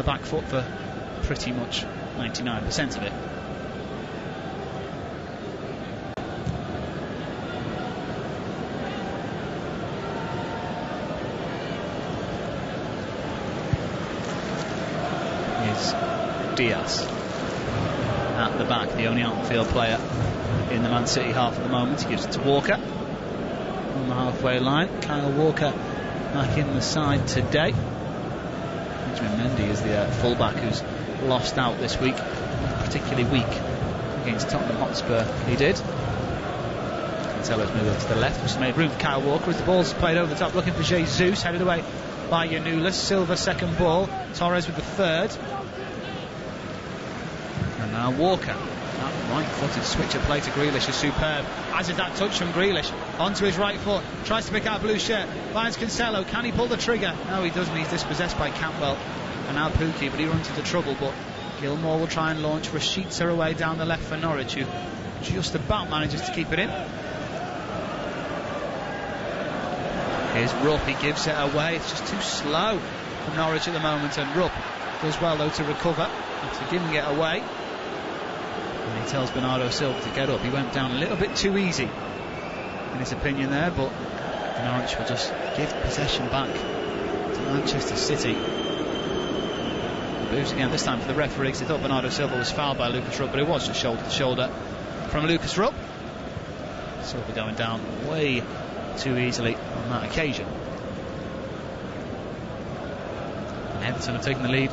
the back foot for pretty much 99% of it. Is Diaz at the back, the only outfield player in the Man City half at the moment. He gives it to Walker on the halfway line. Kyle Walker back in the side today. Benjamin Mendy is the fullback who's lost out this week, particularly weak against Tottenham Hotspur. He did. Cancelo's moved to the left, which has made room for Kyle Walker as the ball's played over the top, looking for Jesus, headed away by Giannoulis. Silva second ball, Torres with the third, and now Walker. That right-footed switch of play to Grealish is superb, as is that touch from Grealish onto his right foot, tries to pick out a blue shirt, finds Cancelo. Can he pull the trigger? No, he doesn't. He's dispossessed by Cantwell and now Pukki, but he runs into trouble. But Gilmour will try and launch. Rashica away down the left for Norwich, who just about manages to keep it in. Here's Rupp, he gives it away. It's just too slow from Norwich at the moment, and Rupp does well though to recover after giving it away. And he tells Bernardo Silva to get up. He went down a little bit too easy in his opinion there, but Norwich will just give possession back to Manchester City. Moves again, this time for the referee, because he thought Bernardo Silva was fouled by Lucas Rupp, but it was just shoulder to shoulder from Lucas Rupp. Silva going down way too easily on that occasion. And Everton have taken the lead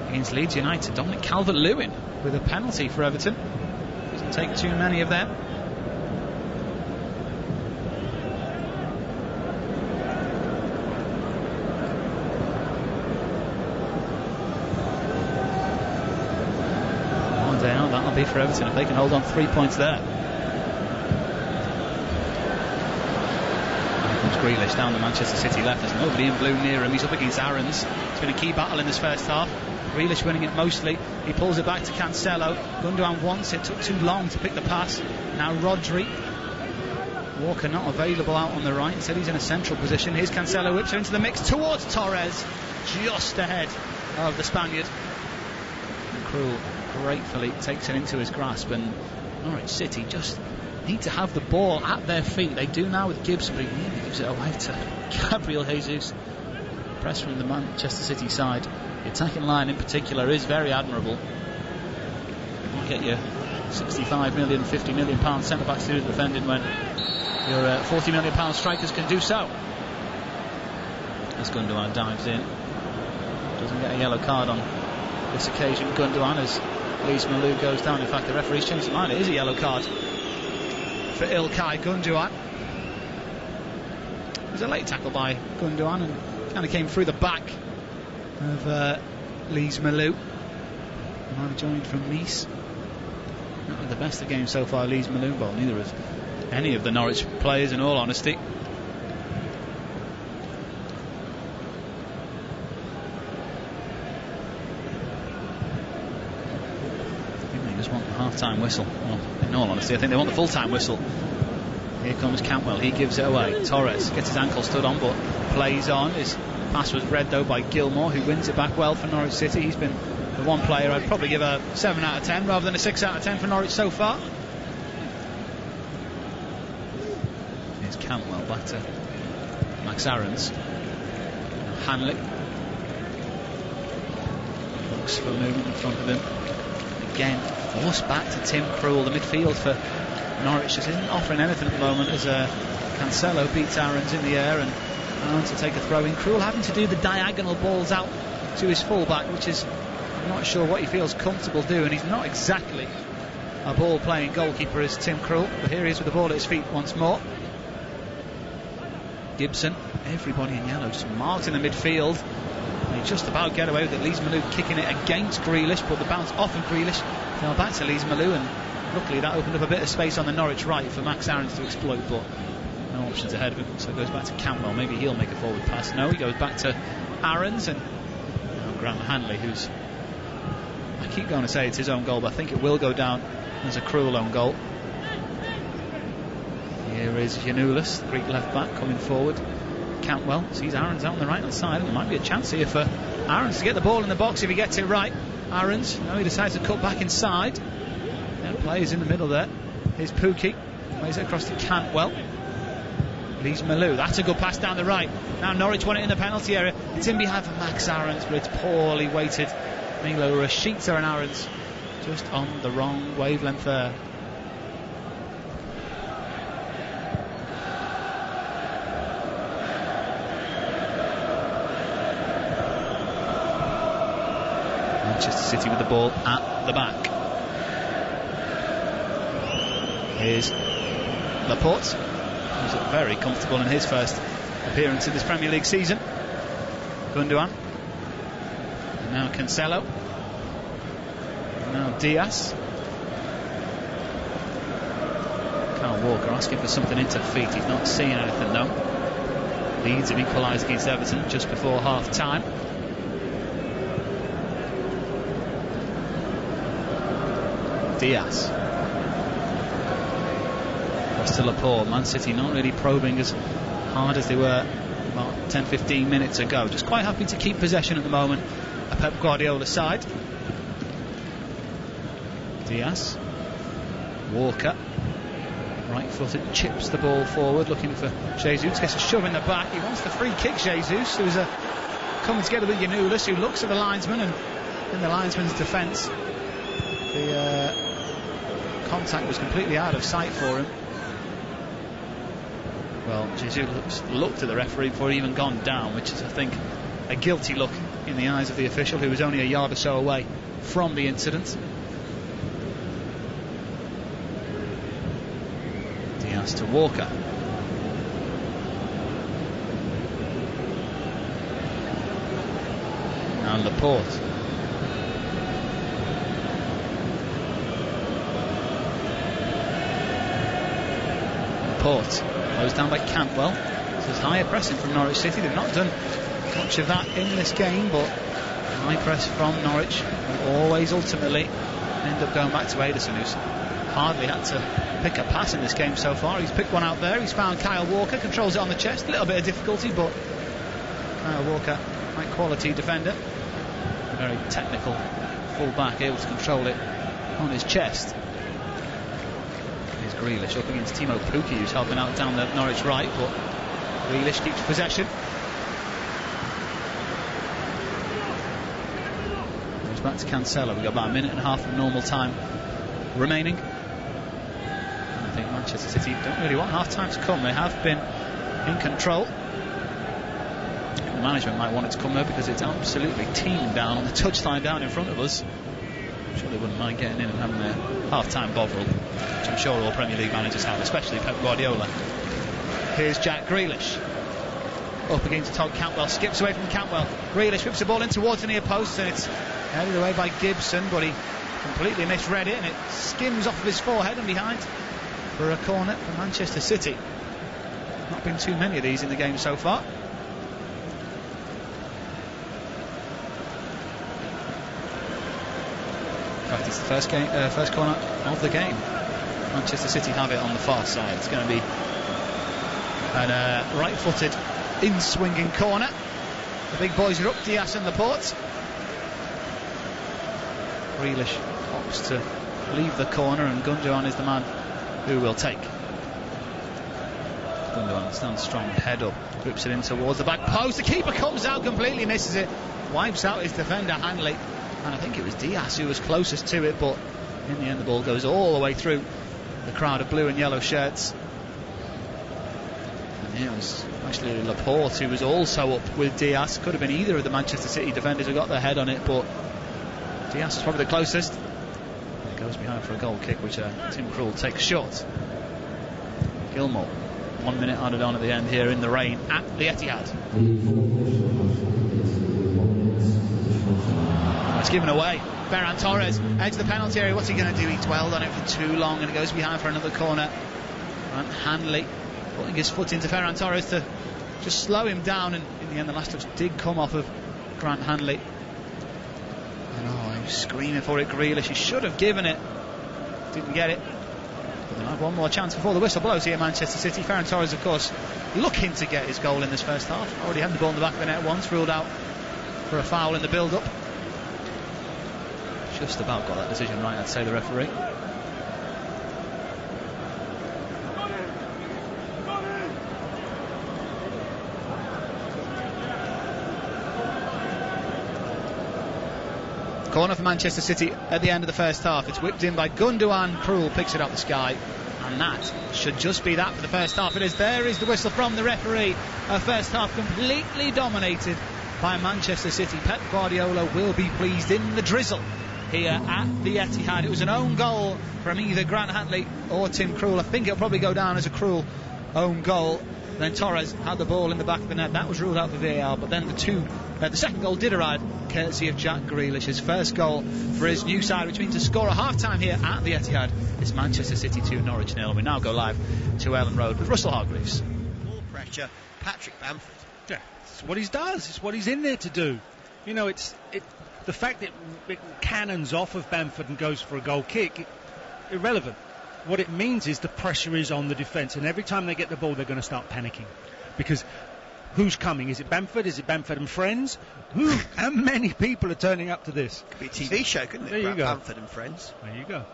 against Leeds United. Dominic Calvert-Lewin with a penalty for Everton. Doesn't take too many of them. One down, that'll be for Everton if they can hold on 3 points there. Grealish down the Manchester City left. There's nobody in blue near him. He's up against Aarons. It's been a key battle in this first half. Grealish winning it mostly. He pulls it back to Cancelo. Gundogan wants it. Took too long to pick the pass. Now Rodri. Walker not available out on the right. Instead he's in a central position. Here's Cancelo. Whips her into the mix towards Torres. Just ahead of the Spaniard. And Krul gratefully takes it into his grasp. And Norwich City just need to have the ball at their feet. They do now with Gibson, but he nearly gives it away to Gabriel Jesus. Press from the Manchester City side. The attacking line in particular is very admirable. You get your 65 million, 50 million pound centre backs to do the defending when your 40 million pound strikers can do so. As Gundogan dives in, doesn't get a yellow card on this occasion. Gundogan, as Lise Malou goes down. In fact, the referee's changed his mind. It is a yellow card for Ilkay Gundogan. It was a late tackle by Gundogan and kind of came through the back of Lise Malou. I'm joined from Nice. Not the best of games so far, Lise Malou. Well, neither of any of the Norwich players, in all honesty. I think they just want the half-time whistle. Well, in all honesty, I think they want the full-time whistle. Here comes Cantwell, he gives it away. Torres gets his ankle stood on but plays on. His pass was read though by Gilmour, who wins it back well for Norwich City. He's been the one player I'd probably give a 7 out of 10 rather than a 6 out of 10 for Norwich so far. Here's Cantwell back to Max Aarons. Hanley looks for movement in front of him. Again, forced back to Tim Krul. The midfield for Norwich just isn't offering anything at the moment as Cancelo beats Aarons in the air and Aarons to take a throw in. Krul having to do the diagonal balls out to his fullback, which is, I'm not sure what he feels comfortable doing. He's not exactly a ball playing goalkeeper as Tim Krul, but here he is with the ball at his feet once more. Gibson, everybody in yellow just marked in the midfield. They just about get away with it. Lise Malou kicking it against Grealish, but the bounce off of Grealish fell back to Lise Malou, and luckily that opened up a bit of space on the Norwich right for Max Aarons to exploit, but no options ahead of him, so it goes back to Cantwell. Maybe he'll make a forward pass. No, he goes back to Aarons, and Grant Hanley, who's, I keep going to say it's his own goal, but I think it will go down as a Krul own goal. Here is Giannoulis, the Greek left back, coming forward. Cantwell sees Aarons out on the right hand side, and there might be a chance here for Aarons to get the ball in the box if he gets it right. Aarons, now he decides to cut back inside. Then plays in the middle there. Here's Pookie, plays it across to Cantwell. Leaves Malou. That's a good pass down the right. Now Norwich won it in the penalty area. It's in behind for Max Aarons, but it's poorly weighted. Milo Rashica and Aarons just on the wrong wavelength there. Manchester City with the ball at the back. Here's Laporte, who's very comfortable in his first appearance in this Premier League season. Gundogan. And now Cancelo. And now Diaz. Kyle Walker asking for something into feet. He's not seeing anything, no. Leeds have equalised against Everton just before half time. Diaz. Across to Laporte. Man City not really probing as hard as they were about 10-15 minutes ago. Just quite happy to keep possession at the moment. A Pep Guardiola side. Diaz. Walker. Right-footed, chips the ball forward, looking for Jesus. Gets a shove in the back. He wants the free kick, Jesus. Who's coming together with Giannoulis, who looks at the linesman, and in the linesman's defence, the contact was completely out of sight for him. Well, Jesus looked at the referee before he even gone down, which is, I think, a guilty look in the eyes of the official, who was only a yard or so away from the incident. Diaz to Walker. Now Laporte. Laporte goes down by Cantwell. This is higher pressing from Norwich City. They've not done much of that in this game, but high press from Norwich will always ultimately end up going back to Ederson, who's hardly had to pick a pass in this game so far. He's picked one out there. He's found Kyle Walker, controls it on the chest. A little bit of difficulty, but Kyle Walker, high quality defender, a very technical full back, able to control it on his chest. Here's Grealish up against Timo Pukki, who's helping out down the Norwich right, but Grealish keeps possession. Goes back to Cancelo. We've got about a minute and a half of normal time remaining. And I think Manchester City don't really want half time to come. They have been in control. The management might want it to come though, because it's absolutely teamed down on the touchline down in front of us. I'm sure they wouldn't mind getting in and having a half-time bovril, which I'm sure all Premier League managers have, especially Pep Guardiola. Here's Jack Grealish. Up against Todd Cantwell, skips away from Cantwell. Grealish whips the ball in towards the near post, and it's headed away by Gibson, but he completely misread it, and it skims off of his forehead and behind for a corner for Manchester City. Not been too many of these in the game so far. In fact, it's the first corner of the game. Manchester City have it on the far side. It's going to be a right-footed in-swinging corner. The big boys are up, Diaz and Laporte. Grealish opts to leave the corner, and Gundogan is the man who will take. Gundogan stands strong, head up, grips it in towards the back post. The keeper comes out, completely misses it, wipes out his defender Hanley, and I think it was Diaz who was closest to it, but in the end the ball goes all the way through the crowd of blue and yellow shirts. And it was actually Laporte who was also up with Diaz. Could have been either of the Manchester City defenders who got their head on it, but Diaz is probably the closest. It goes behind for a goal kick, which Tim Krul takes short. Gilmore, 1 minute added on at the end here in the rain at the Etihad. It's given away. Ferran Torres, edge of the penalty area. What's he going to do? He dwelled on it for too long, and it goes behind for another corner. And Hanley putting his foot into Ferran Torres to just slow him down, and in the end the last touch did come off of Grant Hanley. And he was screaming for it. Grealish, he should have given it, didn't get it. But they'll have one more chance before the whistle blows here, Manchester City. Ferran Torres, of course, looking to get his goal in this first half. Already had the ball in the back of the net once, ruled out for a foul in the build-up. Just about got that decision right, I'd say, the referee. Corner for Manchester City at the end of the first half. It's whipped in by Gundogan. Krul picks it up the sky. And that should just be that for the first half. It is. There is the whistle from the referee. A first half completely dominated by Manchester City. Pep Guardiola will be pleased in the drizzle here at the Etihad. It was an own goal from either Grant Hanley or Tim Krul. I think it'll probably go down as a Krul own goal. Then Torres had the ball in the back of the net. That was ruled out for VAR. But then the second goal did arrive courtesy of Jack Grealish. His first goal for his new side, which means a score at half-time here at the Etihad. It's Manchester City 2, Norwich 0. We now go live to Ellen Road with Russell Hargreaves. Ball pressure, Patrick Bamford. Yeah, it's what he does. It's what he's in there to do. You know, the fact that it cannons off of Bamford and goes for a goal kick, irrelevant. What it means is the pressure is on the defence, and every time they get the ball, they're going to start panicking. Because who's coming? Is it Bamford? Is it Bamford and friends? How many people are turning up to this? Could be a TV show, couldn't it? There you go. Bamford and friends. There you go.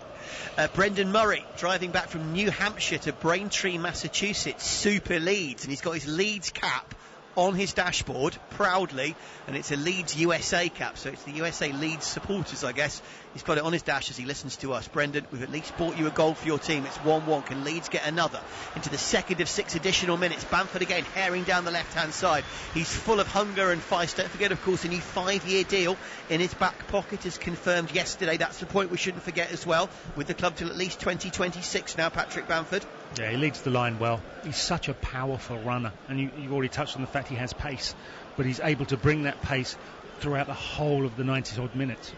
Brendan Murray driving back from New Hampshire to Braintree, Massachusetts, super Leeds, and he's got his Leeds cap on his dashboard proudly, and it's a Leeds USA cap, so it's the USA Leeds supporters, I guess. He's got it on his dash as he listens to us. Brendan, we've at least bought you a goal for your team. It's 1-1. Can Leeds get another? Into the second of 6 additional minutes. Bamford again herring down the left-hand side. He's full of hunger and feist. Don't forget, of course, a new 5-year deal in his back pocket is confirmed yesterday. That's the point we shouldn't forget as well. With the club till at least 2026 now, Patrick Bamford. Yeah, he leads the line well. He's such a powerful runner, and you've already touched on the fact he has pace, but he's able to bring that pace throughout the whole of the 90-odd minutes.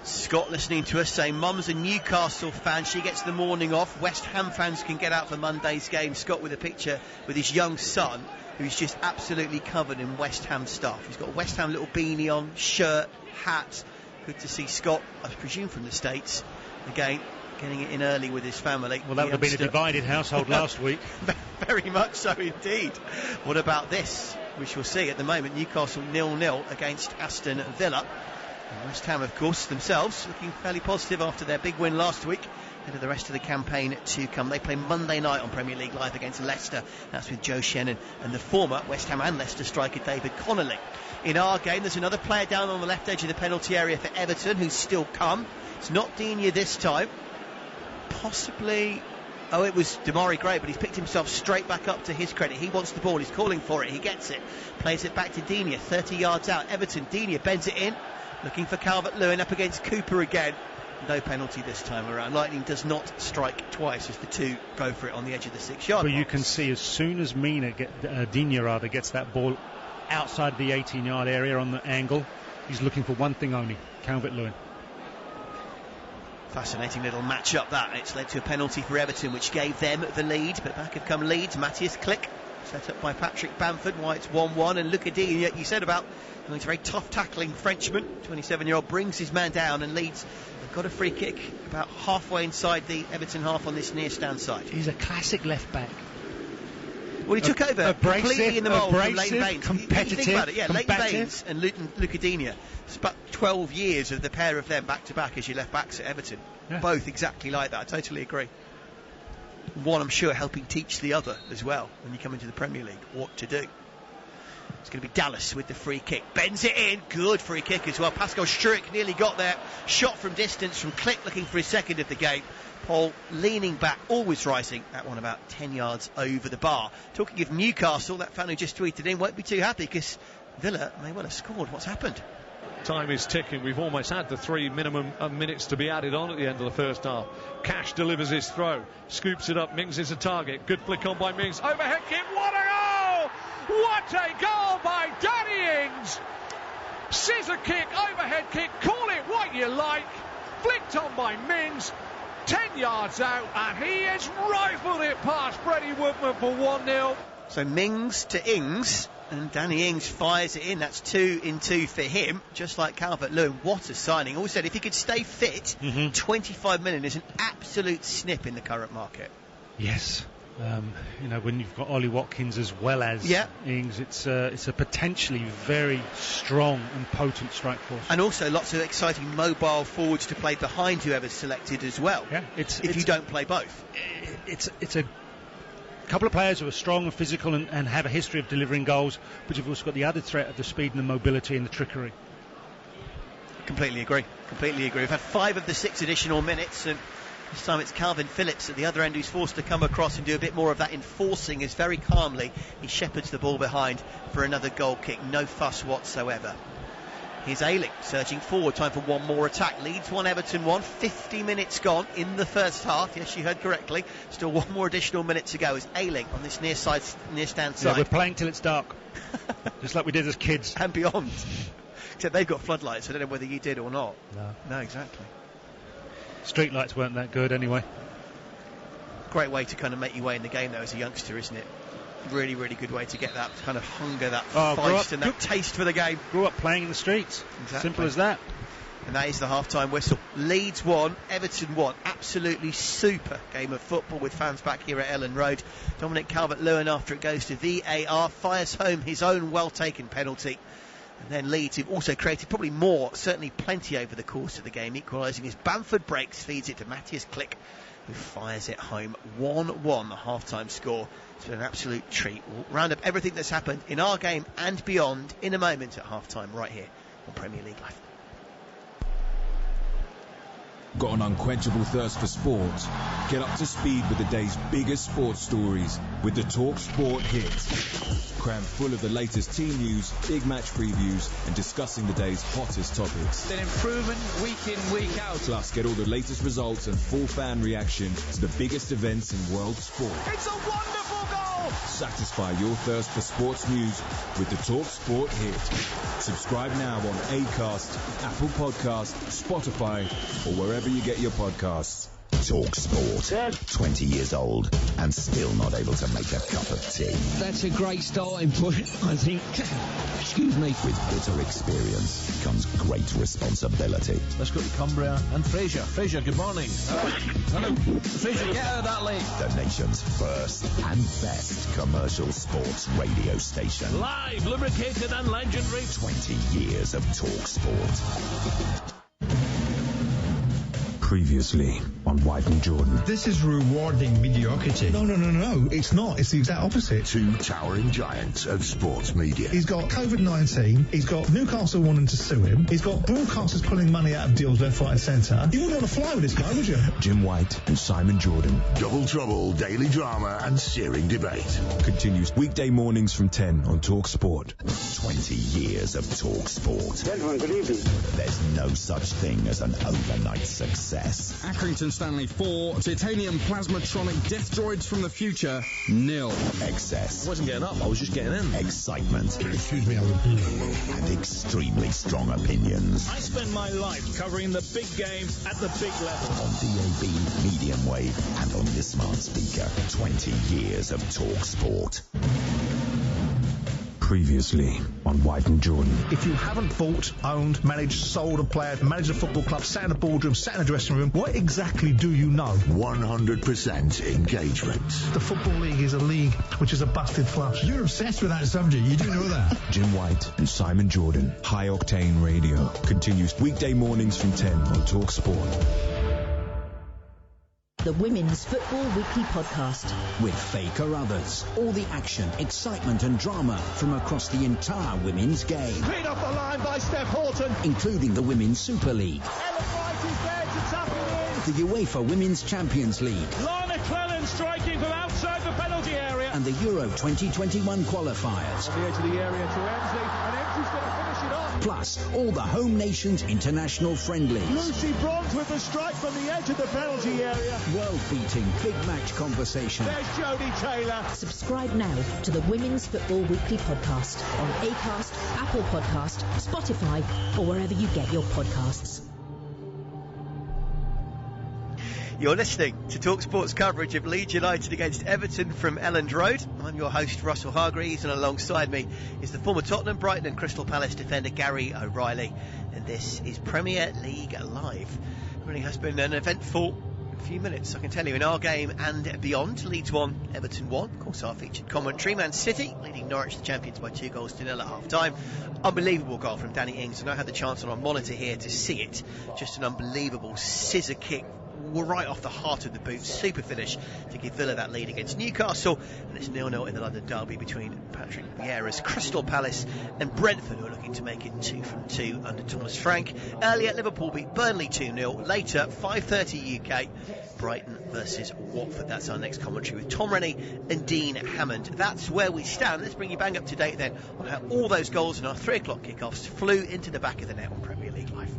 Scott listening to us saying Mum's a Newcastle fan, she gets the morning off. West Ham fans can get out for Monday's game. Scott with a picture with his young son, who's just absolutely covered in West Ham stuff. He's got a West Ham little beanie on, shirt, hat. Good to see Scott, I presume from the States, again getting it in early with his family. Well, that would have been a divided household last week. Very much so indeed. What about this? Which we'll see at the moment. Newcastle 0-0 against Aston Villa. And West Ham, of course, themselves looking fairly positive after their big win last week. Ahead of the rest of the campaign to come. They play Monday night on Premier League Live against Leicester. That's with Joe Shannon and the former West Ham and Leicester striker David Connolly. In our game, there's another player down on the left edge of the penalty area for Everton who's still come. It's not Digne this time. Possibly, it was Damari Gray, but he's picked himself straight back up to his credit. He wants the ball, he's calling for it, he gets it, plays it back to Digne, 30 yards out. Everton, Digne bends it in, looking for Calvert-Lewin up against Cooper again. No penalty this time around. Lightning does not strike twice as the two go for it on the edge of the 6-yard But box. you can see as soon as Digne gets that ball outside the 18-yard area on the angle, he's looking for one thing only, Calvert-Lewin. Fascinating little match-up that. It's led to a penalty for Everton, which gave them the lead. But back have come Leeds. Matthias Klick, set up by Patrick Bamford. Why it's 1-1. And look at Digne, you said about, he's a very tough tackling Frenchman. 27-year-old brings his man down, and Leeds have got a free kick about halfway inside the Everton half on this near stand side. He's a classic left back. Well, he took over completely in the mould from Leighton Baines. Competitive, think about it, yeah, Leighton combative. Baines and Luca Digne. It's about 12 years of the pair of them back-to-back as your left-backs at Everton. Yeah. Both exactly like that, I totally agree. One, I'm sure, helping teach the other as well when you come into the Premier League, what to do. It's going to be Dallas with the free kick. Bends it in. Good free kick as well. Pascal Struijk nearly got there. Shot from distance from Klick, looking for his second of the game. Paul leaning back, always rising. That one about 10 yards over the bar. Talking of Newcastle, that fan who just tweeted in won't be too happy because Villa may well have scored. What's happened? Time is ticking. We've almost had the 3 minimum minutes to be added on at the end of the first half. Cash delivers his throw, scoops it up. Mings is a target. Good flick on by Mings. Overhead kick. What a goal! What a goal by Danny Ings! Scissor kick, overhead kick. Call it what you like. Flicked on by Mings. 10 yards out, and he has rifled it past Freddie Woodman for 1-0. So Mings to Ings, and Danny Ings fires it in. That's 2 in 2 for him, just like Calvert-Lewin. What a signing. Always said if he could stay fit, 25 million is an absolute snip in the current market. Yes, When you've got Ollie Watkins as well as Ings, it's a potentially very strong and potent strike force. And also lots of exciting mobile forwards to play behind whoever's selected as well. Yeah, if you don't play both. It's a couple of players who are strong and physical and have a history of delivering goals, but you've also got the added threat of the speed and the mobility and the trickery. Completely agree. We've had 5 of the 6 additional minutes, and this time it's Calvin Phillips at the other end who's forced to come across and do a bit more of that enforcing, as very calmly he shepherds the ball behind for another goal kick. No fuss whatsoever. Here's Ayling surging forward. Time for one more attack. Leeds 1, Everton 1. 50 minutes gone in the first half. Yes, you heard correctly. Still one more additional minute to go as Ayling on this near stand side. Yeah, we're playing till it's dark. Just like we did as kids. And beyond. Except they've got floodlights. I don't know whether you did or not. No, exactly. Street lights weren't that good anyway. Great way to kind of make your way in the game though as a youngster, isn't it? Really, really good way to get that kind of hunger, that feist and that taste for the game. Grew up playing in the streets. Exactly. Simple as that. And that is the half-time whistle. Leeds 1, Everton 1. Absolutely super game of football with fans back here at Ellen Road. Dominic Calvert-Lewin, after it goes to VAR, fires home his own well-taken penalty. And then Leeds, who've also created probably more, certainly plenty over the course of the game, equalising as Bamford breaks, feeds it to Matthias Klick, who fires it home. 1-1, the half-time score. It's been an absolute treat. We'll round up everything that's happened in our game and beyond in a moment at half-time right here on Premier League Live. Got an unquenchable thirst for sport? Get up to speed with the day's biggest sports stories with the Talk Sport Hit. Crammed full of the latest team news, big match previews, and discussing the day's hottest topics. An improvement week in, week out. Plus, get all the latest results and full fan reaction to the biggest events in world sport. It's a wonderful goal! Satisfy your thirst for sports news with the Talk Sport Hit. Subscribe now on Acast, Apple Podcast, Spotify, or wherever you get your podcasts. Talk Sport. 20 years old and still not able to make a cup of tea. That's a great starting point, I think. Excuse me. With bitter experience comes great responsibility. Let's go to Cumbria and Fraser. Fraser, good morning. Hello. Fraser, get out of that lane. The nation's first and best commercial sports radio station. Live, lubricated and legendary. 20 years of Talk Sport. Previously on White and Jordan. This is rewarding mediocrity. No, it's not. It's the exact opposite. Two towering giants of sports media. He's got COVID-19. He's got Newcastle wanting to sue him. He's got broadcasters pulling money out of deals left, right and centre. You wouldn't want to fly with this guy, would you? Jim White and Simon Jordan. Double trouble, daily drama and searing debate. Continues weekday mornings from 10 on Talk Sport. 20 years of Talk Sport. Gentlemen, good evening. There's no such thing as an overnight success. Accrington Stanley 4, titanium plasmatronic death droids from the future, 0. Excess. I wasn't getting up, I was just getting in. Excitement. Excuse me, and extremely strong opinions. I spend my life covering the big game at the big level. On DAB, medium wave, and on your smart speaker. 20 years of Talk Sport. Previously on White and Jordan. If you haven't bought, owned, managed, sold a player, managed a football club, sat in a boardroom, sat in a dressing room, what exactly do you know? 100% engagement. The Football League is a league which is a busted flush. You're obsessed with that subject, you do know that. Jim White and Simon Jordan. High Octane Radio. Continues weekday mornings from 10 on Talk Sport. The Women's Football Weekly Podcast. With Faye Carruthers. All the action, excitement and drama from across the entire women's game. Clean off the line by Steph Horton. Including the Women's Super League. Ellen White is there to tap it in. The UEFA Women's Champions League. Lana Cleland striking from outside the penalty area. And the Euro 2021 qualifiers. On the edge of the area to Emsley. And Emsley's going to finish it off. Plus, all the home nations' international friendlies. Lucy Bronze with the strike from the edge of the penalty area. World-beating big match conversation. There's Jodie Taylor. Subscribe now to the Women's Football Weekly Podcast on Acast, Apple Podcast, Spotify, or wherever you get your podcasts. You're listening to TalkSport's coverage of Leeds United against Everton from Elland Road. I'm your host, Russell Hargreaves, and alongside me is the former Tottenham, Brighton and Crystal Palace defender, Gary O'Reilly. And this is Premier League Live. It really has been an eventful a few minutes, I can tell you, in our game and beyond. Leeds 1, Everton 1. Of course, our featured commentary. Man City leading Norwich, the champions, by 2-0 at half-time. Unbelievable goal from Danny Ings, and I had the chance on our monitor here to see it. Just an unbelievable scissor kick right off the heart of the boot. Super finish to give Villa that lead against Newcastle, and it's 0-0 in the London derby between Patrick Vieira's Crystal Palace and Brentford, who are looking to make it 2 from 2 under Thomas Frank. Earlier, Liverpool beat Burnley 2-0. Later, 5:30 UK, Brighton versus Watford. That's our next commentary with Tom Rennie and Dean Hammond. That's where we stand. Let's bring you bang up to date then on how all those goals in our 3 o'clock kickoffs flew into the back of the net on Premier League Live.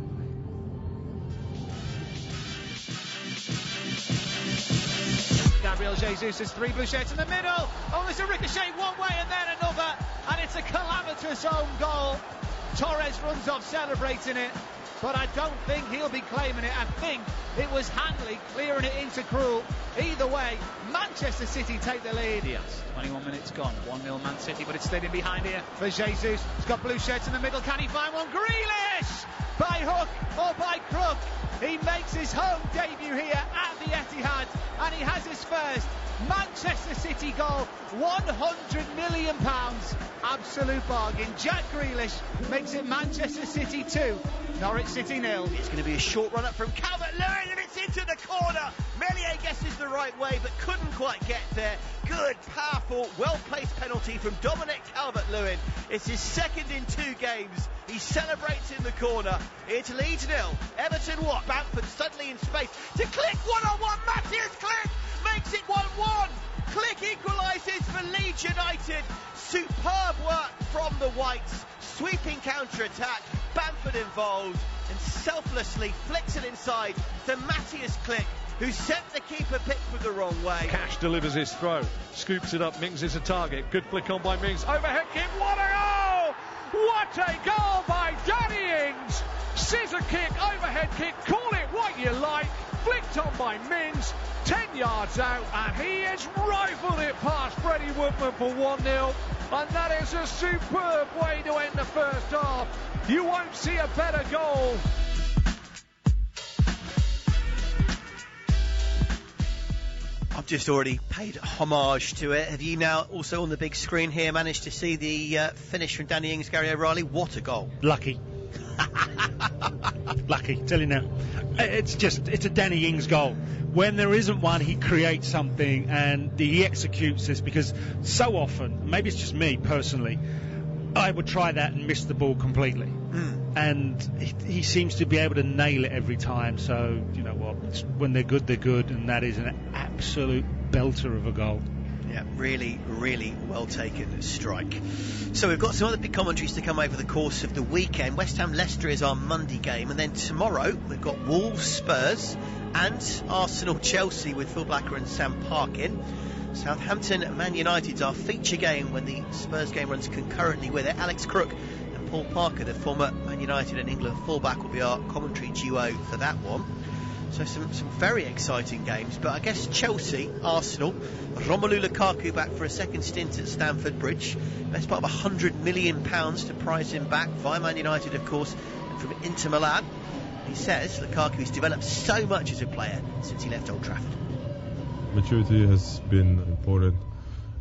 Gabriel Jesus has 3 blue shirts in the middle. Oh, there's a ricochet one way and then another, and it's a calamitous own goal. Torres runs off celebrating it, but I don't think he'll be claiming it. I think it was Hanley clearing it into Krul. Either way, Manchester City take the lead. Yes, 21 minutes gone, 1-0 Man City, but it's stayed in behind here for Jesus. He's got blue shirts in the middle. Can he find one? Grealish! By hook or by crook, he makes his home debut here at the Etihad, and he has his first Manchester City goal. £100 million, absolute bargain. Jack Grealish makes it Manchester City 2, Norwich City 0. It's going to be a short run up from Calvert-Lewin, and it's into the corner. Meslier guesses the right way but couldn't quite get there. Good, powerful, well-placed penalty from Dominic Calvert-Lewin. It's his second in 2 games. He celebrates in the corner. It's Leeds 0, Everton 1. Bamford suddenly in space to Click, one-on-one. Matthias Click makes it 1-1. Click equalises for Leeds United. Superb work from the Whites. Sweeping counter-attack. Bamford involved and selflessly flicks it inside to Matthias Click, who sent the keeper pick for the wrong way. Cash delivers his throw, scoops it up. Mings is a target. Good flick on by Mings. Overhead kick. What a goal! What a goal by Danny Ings! Scissor kick, overhead kick, call it what you like. Flicked on by Mings, 10 yards out, and he has rifled it past Freddie Woodman for 1-0. And that is a superb way to end the first half. You won't see a better goal. I've just already paid homage to it. Have you now, also on the big screen here, managed to see the finish from Danny Ings, Gary O'Reilly? What a goal. Lucky. Lucky, tell you now. It's a Danny Ings goal. When there isn't one, he creates something and he executes this, because so often, maybe it's just me personally, I would try that and miss the ball completely. And he seems to be able to nail it every time. So, you know what, when they're good, and that is an absolute belter of a goal. Yeah, really, really well taken strike. So we've got some other big commentaries to come over the course of the weekend. West Ham Leicester is our Monday game, and then tomorrow we've got Wolves Spurs and Arsenal Chelsea with Phil Blacker and Sam Parkin. Southampton Man United's our feature game when the Spurs game runs concurrently with it. Alex Crook and Paul Parker, the former Man United and England fullback, will be our commentary duo for that one. So some very exciting games. But I guess Chelsea, Arsenal, Romelu Lukaku back for a second stint at Stamford Bridge. Best part of £100 million to prize him back via Man United, of course, and from Inter Milan. He says Lukaku's developed so much as a player since he left Old Trafford. Maturity has been important.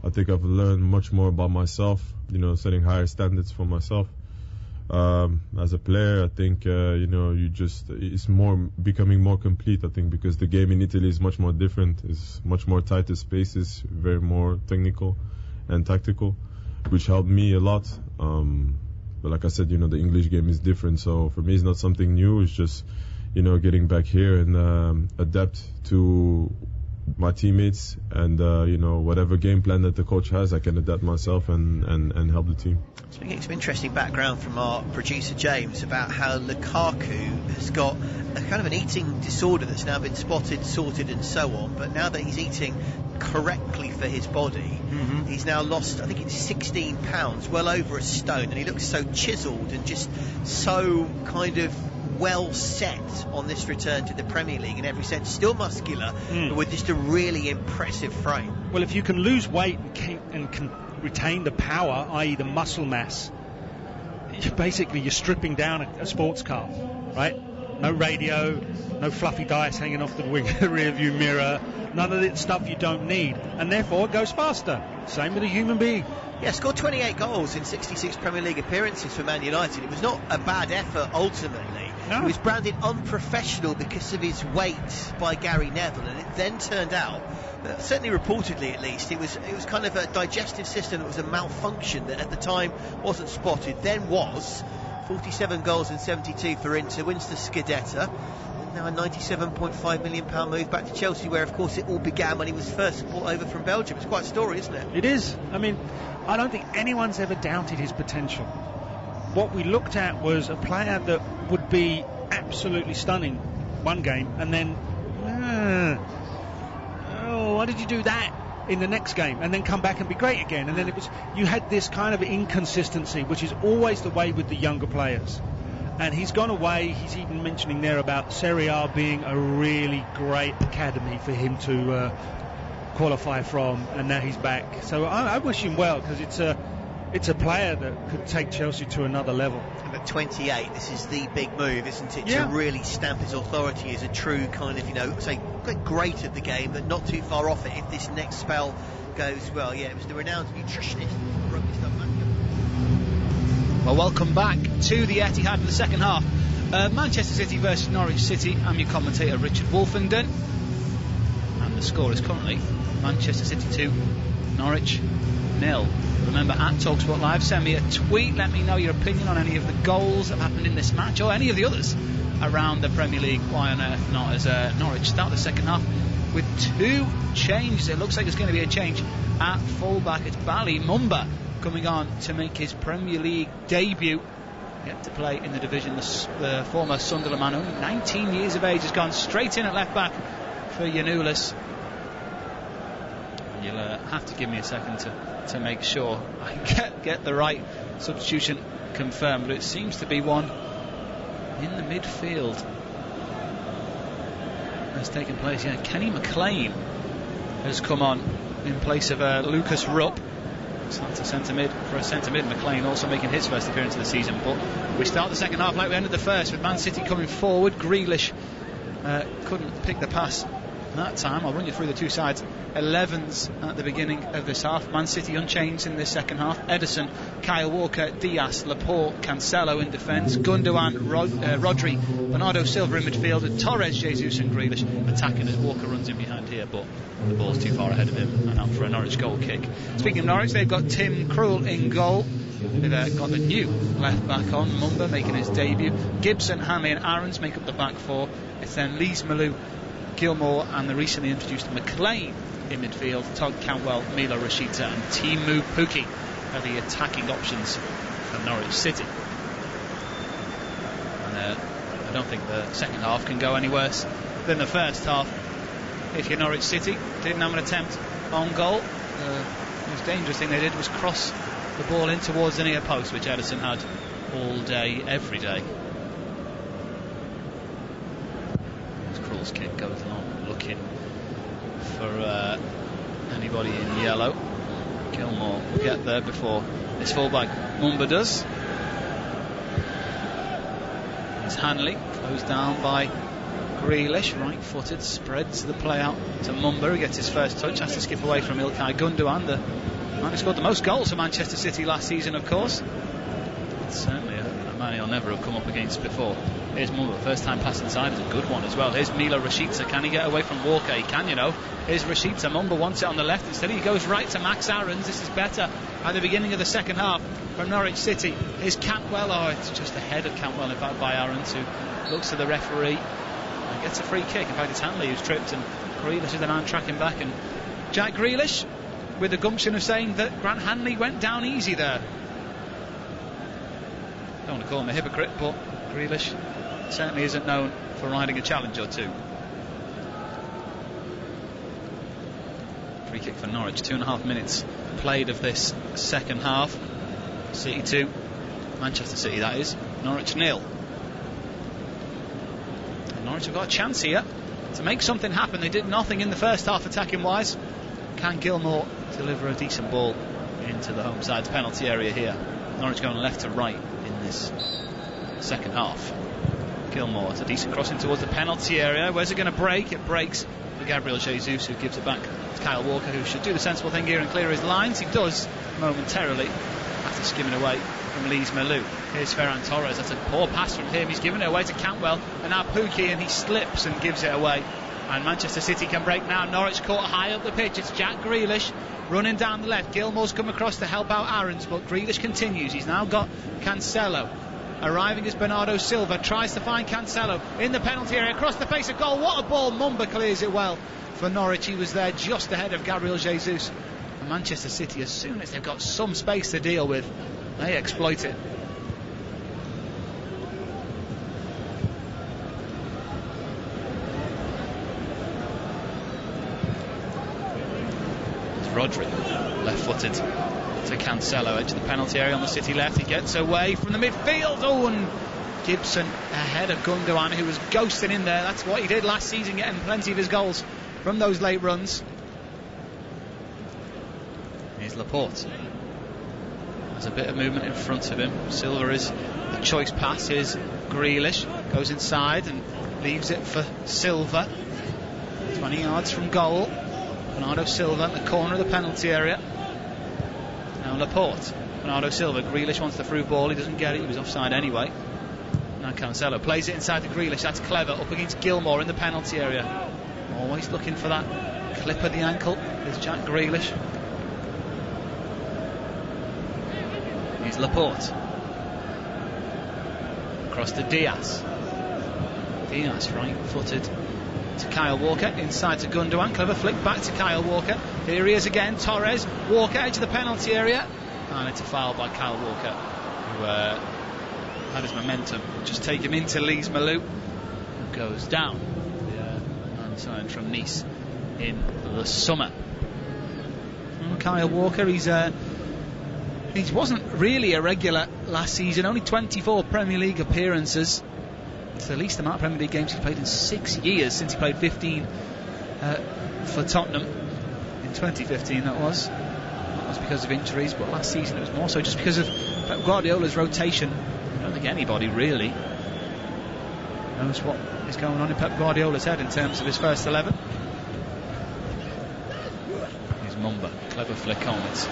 I think I've learned much more about myself, setting higher standards for myself. As a player, I think, it's becoming more complete, I think, because the game in Italy is much more different. It's much more tighter spaces, very more technical and tactical, which helped me a lot. But like I said, the English game is different. So for me, it's not something new. It's just, getting back here and adapt to my teammates and whatever game plan that the coach has, I can adapt myself and help the team. So we're getting some interesting background from our producer James about how Lukaku has got a kind of an eating disorder that's now been spotted, sorted and so on, but now that he's eating correctly for his body, he's now lost, I think it's 16 pounds, well over a stone, and he looks so chiselled and just so kind of well set on this return to the Premier League in every sense. Still muscular, but with just a really impressive frame. Well, if you can lose weight and can retain the power, i.e. the muscle mass, you're stripping down a sports car, right? No radio, no fluffy dice hanging off the rear view mirror, none of the stuff you don't need, and therefore it goes faster. Same with a human being. Yeah, scored 28 goals in 66 Premier League appearances for Man United. It was not a bad effort ultimately. No. He was branded unprofessional because of his weight by Gary Neville, and it then turned out, certainly reportedly at least, it was kind of a digestive system that was a malfunction that at the time wasn't spotted, then was. 47 goals and 72 for Inter, wins the Scudetto. Now a £97.5 million move back to Chelsea, where of course it all began when he was first brought over from Belgium. It's quite a story, isn't it? It is. I mean, I don't think anyone's ever doubted his potential. What we looked at was a player that would be absolutely stunning one game, and then why did you do that in the next game, and then come back and be great again? And then you had this kind of inconsistency, which is always the way with the younger players. And he's gone away. He's even mentioning there about Serie A being a really great academy for him to qualify from, and now he's back. So I wish him well, because it's a player that could take Chelsea to another level. And at 28, this is the big move, isn't it? Yeah. To really stamp his authority as a true kind of, say, great at the game, but not too far off it if this next spell goes well. Yeah, it was the renowned nutritionist who broke this stuff. Well, welcome back to the Etihad in the second half. Manchester City versus Norwich City. I'm your commentator, Richard Wolfenden. And the score is currently Manchester City 2, Norwich 0. Remember, at TalkSport Live, send me a tweet. Let me know your opinion on any of the goals that happened in this match, or any of the others around the Premier League. Why on earth not, as Norwich start the second half with 2 changes. It looks like there's going to be a change at fullback. It's Bali Mumba coming on to make his Premier League debut. Yet to play in the division. The former Sunderland man, only 19 years of age, has gone straight in at left back for Giannoulis. You'll have to give me a second to make sure I get the right substitution confirmed, but it seems to be one in the midfield has taken place. Yeah, Kenny McLean has come on in place of Lucas Rupp. That's a centre mid for a centre mid. McLean also making his first appearance of the season. But we start the second half like we ended the first, with Man City coming forward. Grealish couldn't pick the pass that time. I'll run you through the two sides. 11s at the beginning of this half. Man City unchanged in this second half. Ederson, Kyle Walker, Diaz, Laporte, Cancelo in defence, Gundogan, Rodri, Bernardo Silva in midfield, and Torres, Jesus and Grealish attacking as Walker runs in behind here, but the ball's too far ahead of him and out for a Norwich goal kick. Speaking of Norwich, they've got Tim Krul in goal. They've got the new left back on, Mumba making his debut. Gibson, Hanley and Aarons make up the back four. It's then Lees, Malou, Gilmour and the recently introduced McLean in midfield. Todd Cantwell, Milo Rashica and Timu Pukki are the attacking options for Norwich City. And I don't think the second half can go any worse than the first half. If you're Norwich City, didn't have an attempt on goal. The most dangerous thing they did was cross the ball in towards the near post, which Ederson had all day, every day. Krul's kick goes along, looking for anybody in yellow. Gilmour will get there before his fullback Mumba does. It's Hanley, closed down by Grealish, right-footed, spreads the play out to Mumba, who gets his first touch, has to skip away from Ilkay Gundogan, the man who scored the most goals for Manchester City last season, of course. It's certainly a man he'll never have come up against before. Here's Mumba, first time pass inside is a good one as well. Here's Milo Rashica, can he get away from Walker? He can, Here's Rashica, Mumba wants it on the left, instead he goes right to Max Aarons. This is better at the beginning of the second half from Norwich City. Here's Cantwell, it's just ahead of Cantwell in fact by Aarons, who looks to the referee and gets a free kick. In fact, it's Hanley who's tripped, and Grealish is the man tracking back, and Jack Grealish with the gumption of saying that Grant Hanley went down easy there. Don't want to call him a hypocrite, but Grealish certainly isn't known for riding a challenge or two. Free kick for Norwich. 2.5 minutes played of this second half. City 2, Manchester City that is, Norwich 0. And Norwich have got a chance here to make something happen. They did nothing in the first half attacking wise. Can Gilmour deliver a decent ball into the home side's penalty area here? Norwich going left to right in this second half. Gilmour, it's a decent crossing towards the penalty area. Where's it going to break? It breaks for Gabriel Jesus, who gives it back to Kyle Walker, who should do the sensible thing here and clear his lines. He does momentarily after skimming away from Lise Malou. Here's Ferran Torres. That's a poor pass from him. He's given it away to Cantwell, and now Pookie, and he slips and gives it away. And Manchester City can break now. Norwich caught high up the pitch. It's Jack Grealish running down the left. Gilmour's come across to help out Aarons, but Grealish continues. He's now got Cancelo. Arriving as Bernardo Silva tries to find Cancelo in the penalty area, across the face of goal. What a ball! Mumba clears it well for Norwich. He was there just ahead of Gabriel Jesus. And Manchester City, as soon as they've got some space to deal with, they exploit it. Rodri, left-footed to Cancelo, edge of the penalty area on the City left. He gets away from the midfield. Oh, and Gibson ahead of Gundogan, who was ghosting in there. That's what he did last season, getting plenty of his goals from those late runs. Here's Laporte. There's a bit of movement in front of him. Silva is the choice pass. Here's Grealish, goes inside and leaves it for Silva. 20 yards from goal. Bernardo Silva at the corner of the penalty area. Now Laporte. Bernardo Silva. Grealish wants the through ball. He doesn't get it. He was offside anyway. Now Cancelo plays it inside to Grealish. That's clever. Up against Gilmour in the penalty area. Always looking for that clip of the ankle. There's Jack Grealish. Here's Laporte. Across to Diaz. Diaz right-footed to Kyle Walker, inside to Gundogan. Clever flick back to Kyle Walker. Here he is again. Torres. Walker edge of the penalty area, and it's a foul by Kyle Walker, who had his momentum just take him into Lise Malou, who goes down. The man signed from Nice in the summer. And Kyle Walker, he wasn't really a regular last season. Only 24 Premier League appearances. It's the least amount of Premier League games he's played in 6 years, since he played 15 for Tottenham in 2015. That was because of injuries, but last season it was more so just because of Pep Guardiola's rotation. I don't think anybody really knows what is going on in Pep Guardiola's head in terms of his first 11. Here's Mumba, clever flick on. It's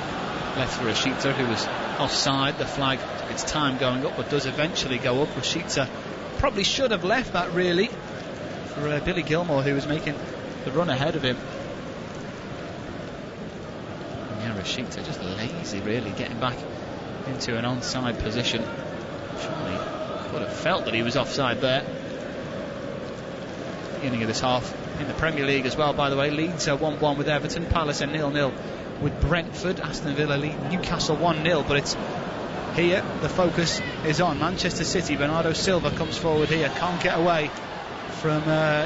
left for Rashica, who was offside. The flag took its time going up, but does eventually go up. Rashica probably should have left that, really, for Billy Gilmour, who was making the run ahead of him. Yeah, Rashica just lazy, really, getting back into an onside position. Surely could have felt that he was offside there. Beginning of this half in the Premier League as well, by the way. Leeds 1-1 with Everton. Palace 0-0 with Brentford. Aston Villa lead Newcastle 1-0, but it's here the focus is on Manchester City. Bernardo Silva comes forward here, can't get away from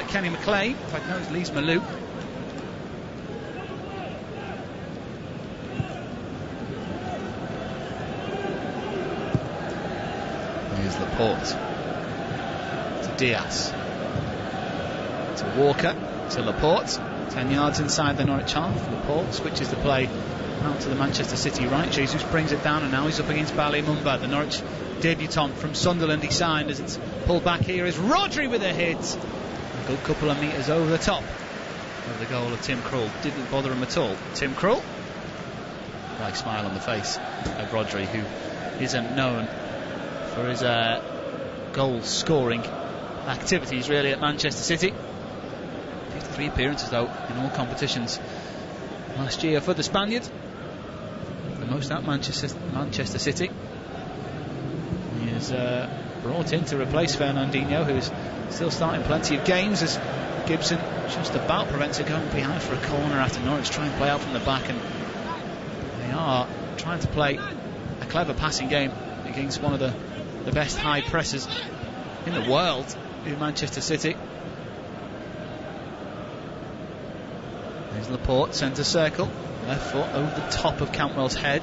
Kenny McLean. In fact, no, it's Lise Malou. Here's Laporte to Diaz, to Walker, to Laporte. 10 yards inside the Norwich half. Laporte switches the play out to the Manchester City right. Jesus brings it down, and now he's up against Bali Mumba, the Norwich debutant from Sunderland. He signed. As it's pulled back, here is Rodri with a hit. A good couple of metres over the top of the goal of Tim Krul. Didn't bother him at all. Tim Krul, bright smile on the face of Rodri, who isn't known for his goal scoring activities really at Manchester City. 53 appearances though in all competitions last year for the Spaniard, the most at Manchester City. He is brought in to replace Fernandinho, who is still starting plenty of games, as Gibson just about prevents it going behind for a corner after Norwich try and play out from the back, and they are trying to play a clever passing game against one of the best high pressers in the world in Manchester City. There's Laporte, centre circle, left foot over the top of Cantwell's head.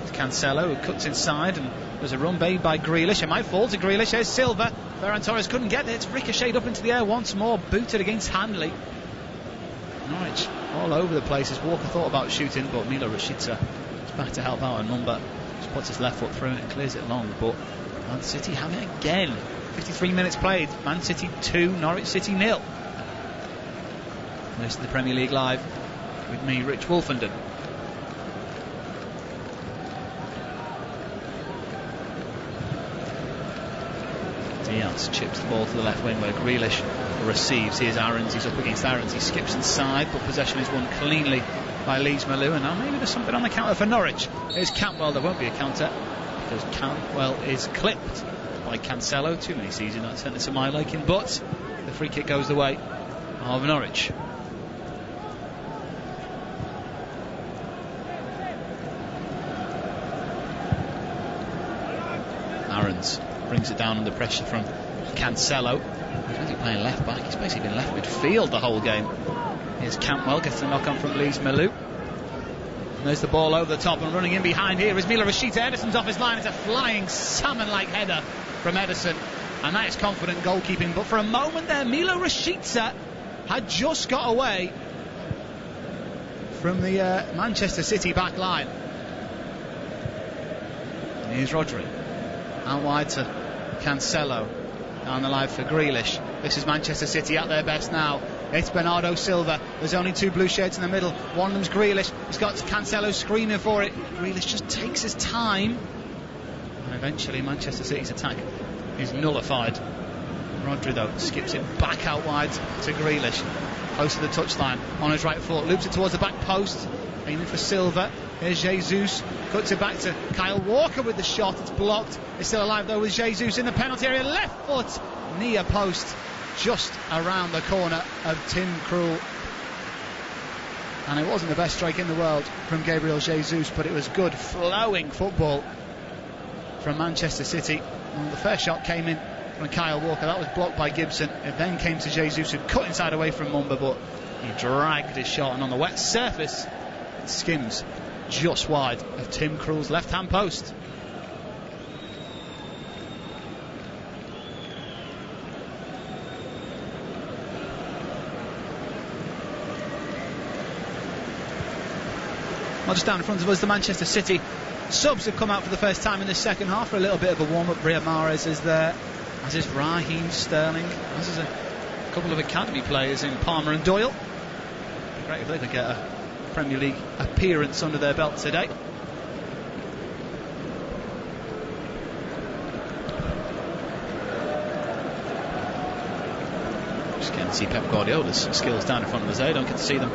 It's Cancelo, who cuts inside, and there's a run made by Grealish. It might fall to Grealish. There's Silva. Ferran Torres couldn't get there. It's ricocheted up into the air once more, booted against Hanley. Norwich all over the place as Walker thought about shooting, but Milo Rashica is back to help out, and Mumba just puts his left foot through it and clears it long. But Man City have it again. 53 minutes played. Man City 2, Norwich City 0. This is the Premier League Live with me, Rich Wolfenden. Diaz chips the ball to the left wing where Grealish receives. Here's Aarons, he's up against Aarons, he skips inside, but possession is won cleanly by Leeds Malou, and now maybe there's something on the counter for Norwich. Here's Cantwell, there won't be a counter because Cantwell is clipped by Cancelo. Too many seasons that centre to my liking, but the free kick goes the way of Norwich. Aarons brings it down under pressure from Cancelo. He's basically playing left back, he's basically been left midfield the whole game. Here's Cantwell, gets the knock on from Leeds Malou. And there's the ball over the top, and running in behind here is Mila Rashica. Ederson's off his line. It's a flying salmon-like header from Ederson, and that is confident goalkeeping. But for a moment there, Mila Rashica had just got away from the Manchester City back line. And here's Rodri. Out wide to Cancelo. Down the line for Grealish. This is Manchester City at their best now. It's Bernardo Silva. There's only two blue shades in the middle. One of them's Grealish. He's got Cancelo screaming for it. Grealish just takes his time. And eventually Manchester City's attack is nullified. Rodri, though, skips it back out wide to Grealish. Close to the touchline. On his right foot. Loops it towards the back post. Aiming for Silva. Here's Jesus. Cuts it back to Kyle Walker with the shot. It's blocked. It's still alive though with Jesus in the penalty area. Left foot near post. Just around the corner of Tim Krul. And it wasn't the best strike in the world from Gabriel Jesus, but it was good flowing football from Manchester City. And the first shot came in from Kyle Walker. That was blocked by Gibson. It then came to Jesus, who cut inside away from Mumba, but he dragged his shot, and on the wet surface it skims just wide of Tim Krul's left hand post. Well, just down in front of us, the Manchester City subs have come out for the first time in the second half for a little bit of a warm-up. Riyad Mahrez is there, as is Raheem Sterling, as is a couple of academy players in Palmer and Doyle. It'd be great if they could get a Premier League appearance under their belt today. Just getting to see Pep Guardiola's skills down in front of us there. Don't get to see them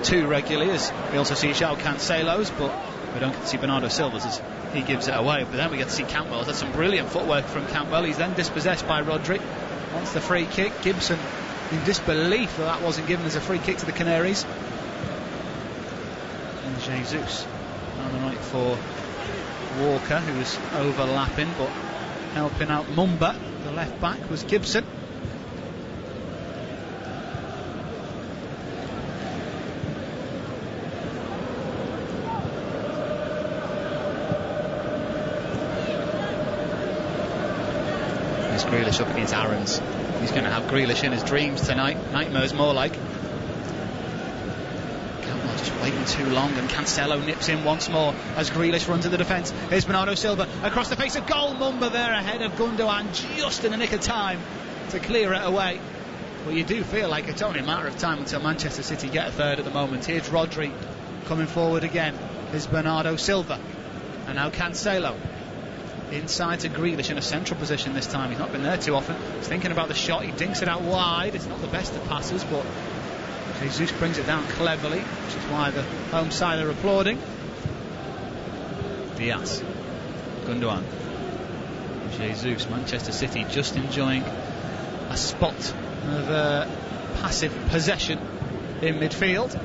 too regularly, as we also see João Cancelo's, but we don't get to see Bernardo Silva's as he gives it away. But then we get to see Cantwell's. That's some brilliant footwork from Cantwell. He's then dispossessed by Rodri. Wants the free kick. Gibson in disbelief that wasn't given as a free kick to the Canaries. And Jesus on the right for Walker, who was overlapping but helping out Mumba. The left back was Gibson. There's Grealish up against Aarons. He's going to have Grealish in his dreams tonight. Nightmares more like. Cantwell just waiting too long, and Cancelo nips in once more as Grealish runs to the defence. Here's Bernardo Silva across the face of goal. Mumba there ahead of Gundogan just in the nick of time to clear it away. But you do feel like it's only a matter of time until Manchester City get a third at the moment. Here's Rodri coming forward again. Here's Bernardo Silva. And now Cancelo. Inside to Grealish in a central position this time. He's not been there too often. He's thinking about the shot. He dinks it out wide. It's not the best of passes, but Jesus brings it down cleverly, which is why the home side are applauding. Diaz. Gundogan. Jesus. Manchester City just enjoying a spot of passive possession in midfield.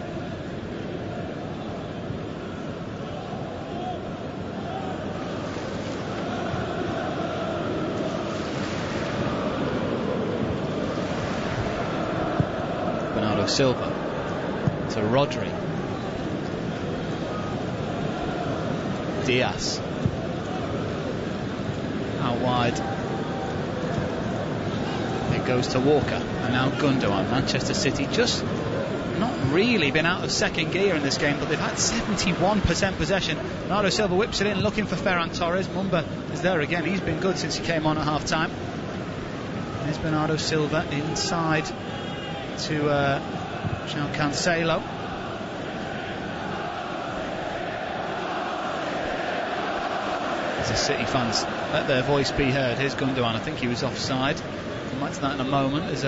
Silva to Rodri. Diaz out wide. It goes to Walker, and now Gundogan. Manchester City just not really been out of second gear in this game, but they've had 71% possession. Bernardo Silva whips it in, looking for Ferran Torres. Mumba is there again. He's been good since he came on at half time. There's Bernardo Silva inside to João Cancelo. As the City fans let their voice be heard. Here's Gundogan. I think he was offside. Come back to that in a moment as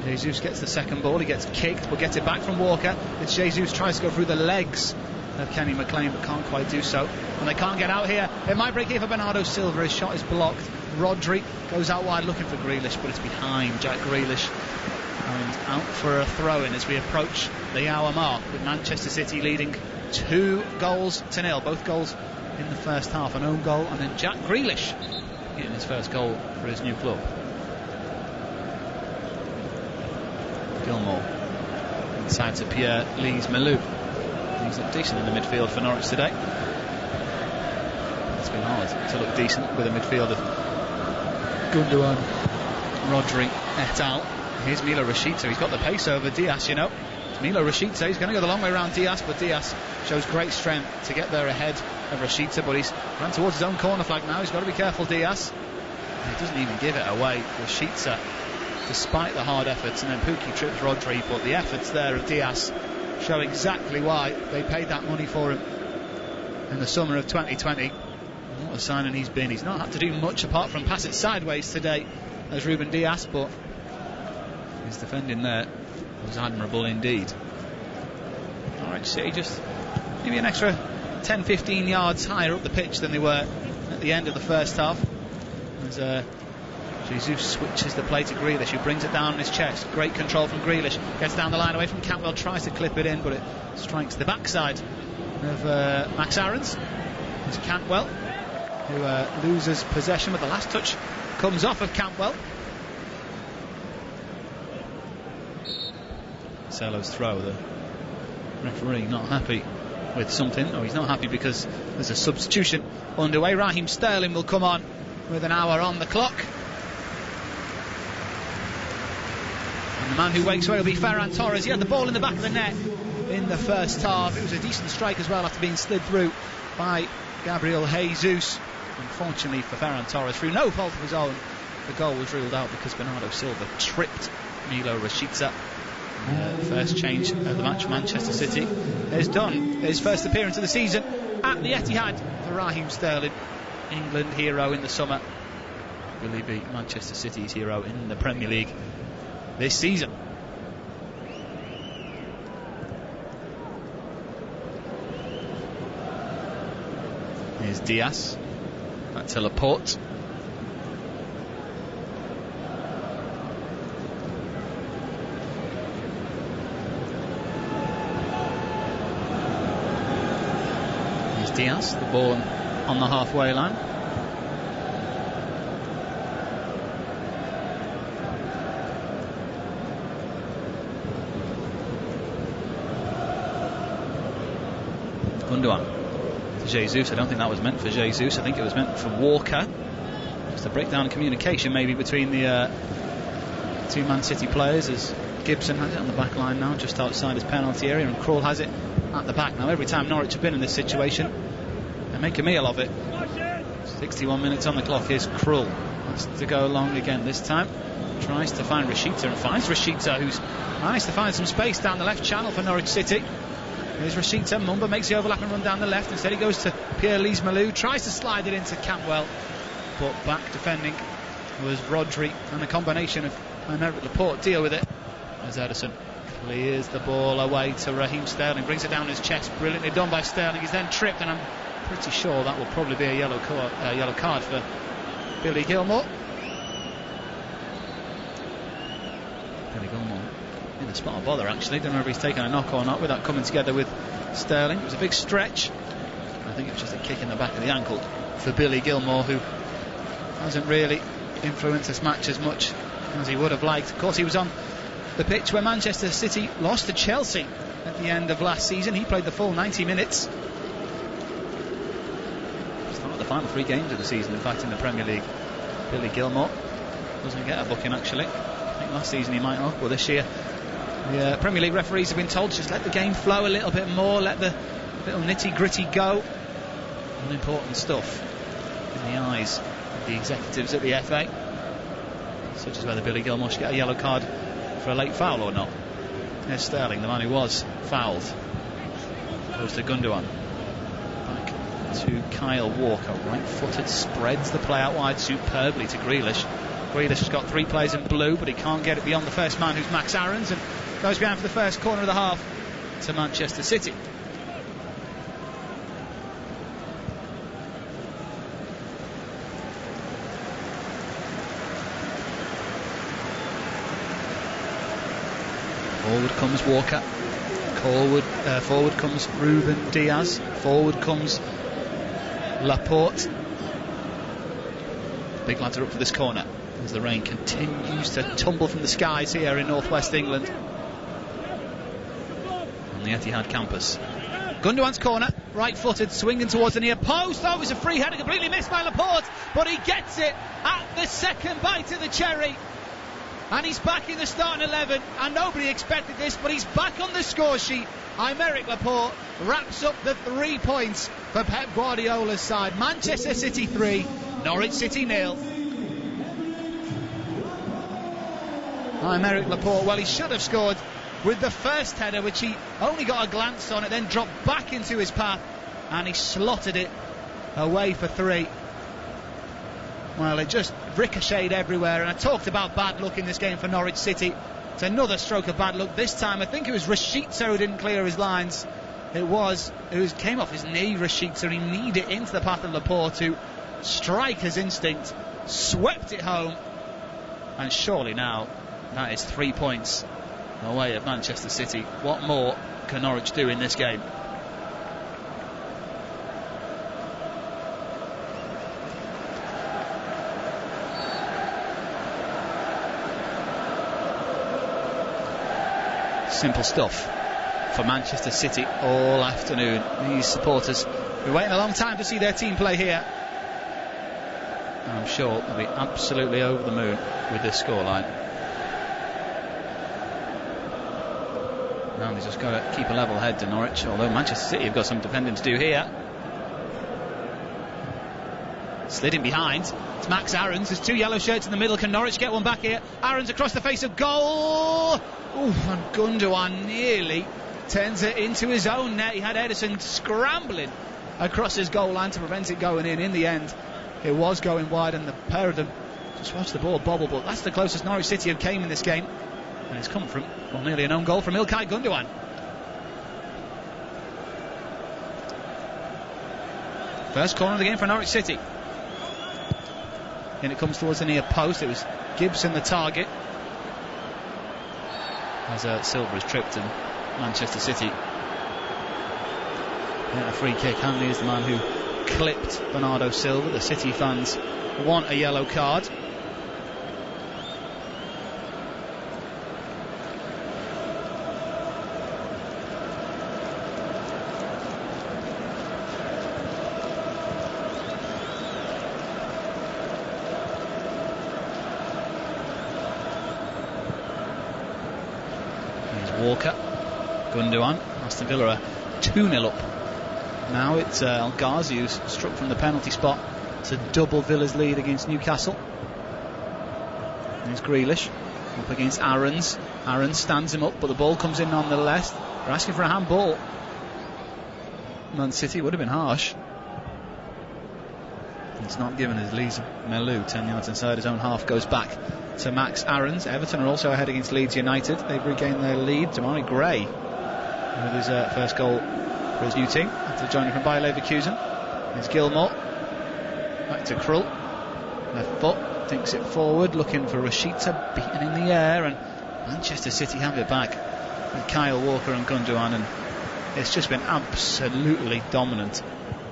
Jesus gets the second ball. He gets kicked, but gets it back from Walker. It's Jesus tries to go through the legs of Kenny McLean, but can't quite do so. And they can't get out here. It might break here for Bernardo Silva. His shot is blocked. Rodri goes out wide looking for Grealish, but it's behind Jack Grealish. And out for a throw-in as we approach the hour mark, with Manchester City leading 2-0. Both goals in the first half. An own goal, and then Jack Grealish getting his first goal for his new club. Gilmour inside to Pierre-Lise Malou. He's looked decent in the midfield for Norwich today. It's been hard to look decent with a midfield of Gundogan, Rodri, et al. Here's Milo Rashica. He's got the pace over Diaz, you know. Milo Rashica, he's going to go the long way around Diaz, but Diaz shows great strength to get there ahead of Rashica, but he's run towards his own corner flag now. He's got to be careful, Diaz. And he doesn't even give it away. Rashica, despite the hard efforts, and then Pukki trips Rodri, but the efforts there of Diaz show exactly why they paid that money for him in the summer of 2020. What a signing he's been. He's not had to do much apart from pass it sideways today as Ruben Diaz, but his defending there was admirable indeed. Norwich City just maybe an extra 10-15 yards higher up the pitch than they were at the end of the first half, as Jesus switches the play to Grealish, who brings it down on his chest. Great control from Grealish. Gets down the line away from Cantwell, tries to clip it in, but it strikes the backside of Max Aarons. It's Cantwell who loses possession, but the last touch comes off of Cantwell. Cancelo's throw. The referee not happy with something. He's not happy because there's a substitution underway. Raheem Sterling will come on with an hour on the clock. And the man who wakes up will be Ferran Torres. He had the ball in the back of the net in the first half. It was a decent strike as well after being slid through by Gabriel Jesus. Unfortunately for Ferran Torres, through no fault of his own, the goal was ruled out because Bernardo Silva tripped Milo Rashica. First change of the match, Manchester City is done. His first appearance of the season at the Etihad for Raheem Sterling, England hero in the summer. Will he be Manchester City's hero in the Premier League this season? Here's Diaz, back to Laporte. Here's Diaz, the ball on the halfway line. Gundogan to Jesus. I don't think that was meant for Jesus. I think it was meant for Walker. Just a breakdown in communication maybe between the two Man City players, as Gibson has it on the back line now, just outside his penalty area, and Krul has it at the back. Now every time Norwich have been in this situation, they make a meal of it. 61 minutes on the clock. Here's Krul. Wants to go long again this time. Tries to find Rashica and finds Rashica, who's managed to find some space down the left channel for Norwich City. Here's Rashica. Mumba makes the overlap and run down the left. Instead he goes to Pierre-Lise Malou, tries to slide it into Cantwell, but back defending was Rodri, and a combination of Aymeric Laporte deal with it as Ederson clears the ball away to Raheem Sterling, brings it down his chest. Brilliantly done by Sterling. He's then tripped, and I'm pretty sure that will probably be a yellow card for Billy Gilmour. Billy Gilmour in the spot of bother, actually. Don't know if he's taken a knock or not with that coming together with Sterling. It was a big stretch. I think it was just a kick in the back of the ankle for Billy Gilmour, who hasn't really influenced this match as much as he would have liked. Of course, he was on the pitch where Manchester City lost to Chelsea at the end of last season. He played the full 90 minutes. Started the final 3 games of the season, in fact, in the Premier League. Billy Gilmour doesn't get a booking, actually. I think last season he might have, but this year the Premier League referees have been told to just let the game flow a little bit more, let the little nitty-gritty go. Unimportant stuff in the eyes of the executives at the FA. such as whether Billy Gilmore should get a yellow card for a late foul or not. There's Sterling, the man who was fouled. Goes to Gundogan. Back to Kyle Walker. Right-footed, spreads the play out wide superbly to Grealish. Grealish has got 3 players in blue, but he can't get it beyond the first man, who's Max Aarons, and goes behind for the first corner of the half to Manchester City. Forward comes Walker. Forward comes Ruben Diaz. Forward comes Laporte. Big lads are up for this corner as the rain continues to tumble from the skies here in northwest England on the Etihad campus. Gundogan's corner, right-footed, swinging towards the near post. Oh, it was a free header, completely missed by Laporte, but he gets it at the second bite of the cherry. And he's back in the starting 11, and nobody expected this, but he's back on the score sheet. Aymeric Laporte wraps up the 3 points for Pep Guardiola's side. Manchester City 3, Norwich City 0. Aymeric Laporte, well, he should have scored with the first header, which he only got a glance on. It then dropped back into his path, and he slotted it away for 3. Well, it just ricocheted everywhere, and I talked about bad luck in this game for Norwich City. It's another stroke of bad luck. This time I think it was Rashica who didn't clear his lines. It came off his knee, Rashica. He kneed it into the path of Laporte, who striker's instinct swept it home, and surely now that is 3 points away at Manchester City. What more can Norwich do in this game? Simple stuff for Manchester City all afternoon. These supporters have been waiting a long time to see their team play here, and I'm sure they'll be absolutely over the moon with this scoreline. Now they've just got to keep a level head to Norwich, although Manchester City have got some defending to do here. Slid in behind. It's Max Aarons. There's 2 yellow shirts in the middle. Can Norwich get one back here? Aarons across the face of goal. And Gundogan nearly turns it into his own net. He had Ederson scrambling across his goal line to prevent it going in. In the end, it was going wide, and the pair of them just watched the ball bobble. But that's the closest Norwich City have came in this game, and it's come from, well, nearly an own goal from Ilkay Gundogan. First corner of the game for Norwich City. And it comes towards the near post. It was Gibson the target, as Silva is tripped, and Manchester City get a free kick. Hanley is the man who clipped Bernardo Silva. The City fans want a yellow card. Walker, Gundogan. Aston Villa are 2-0 up. Now it's El Ghazi who's struck from the penalty spot to double Villa's lead against Newcastle. There's Grealish up against Aarons. Aarons stands him up, but the ball comes in nonetheless. They're asking for a handball. Man City would have been harsh. It's not given as Leeds Melou, 10 yards inside his own half, goes back to Max Aarons. Everton are also ahead against Leeds United. They've regained their lead. Damari Gray with his first goal for his new team after joining from Bayer Leverkusen. There's Gilmore. Back to Krull. Left foot, thinks it forward, looking for Rashica, beaten in the air, and Manchester City have it back with Kyle Walker and Gundogan, and it's just been absolutely dominant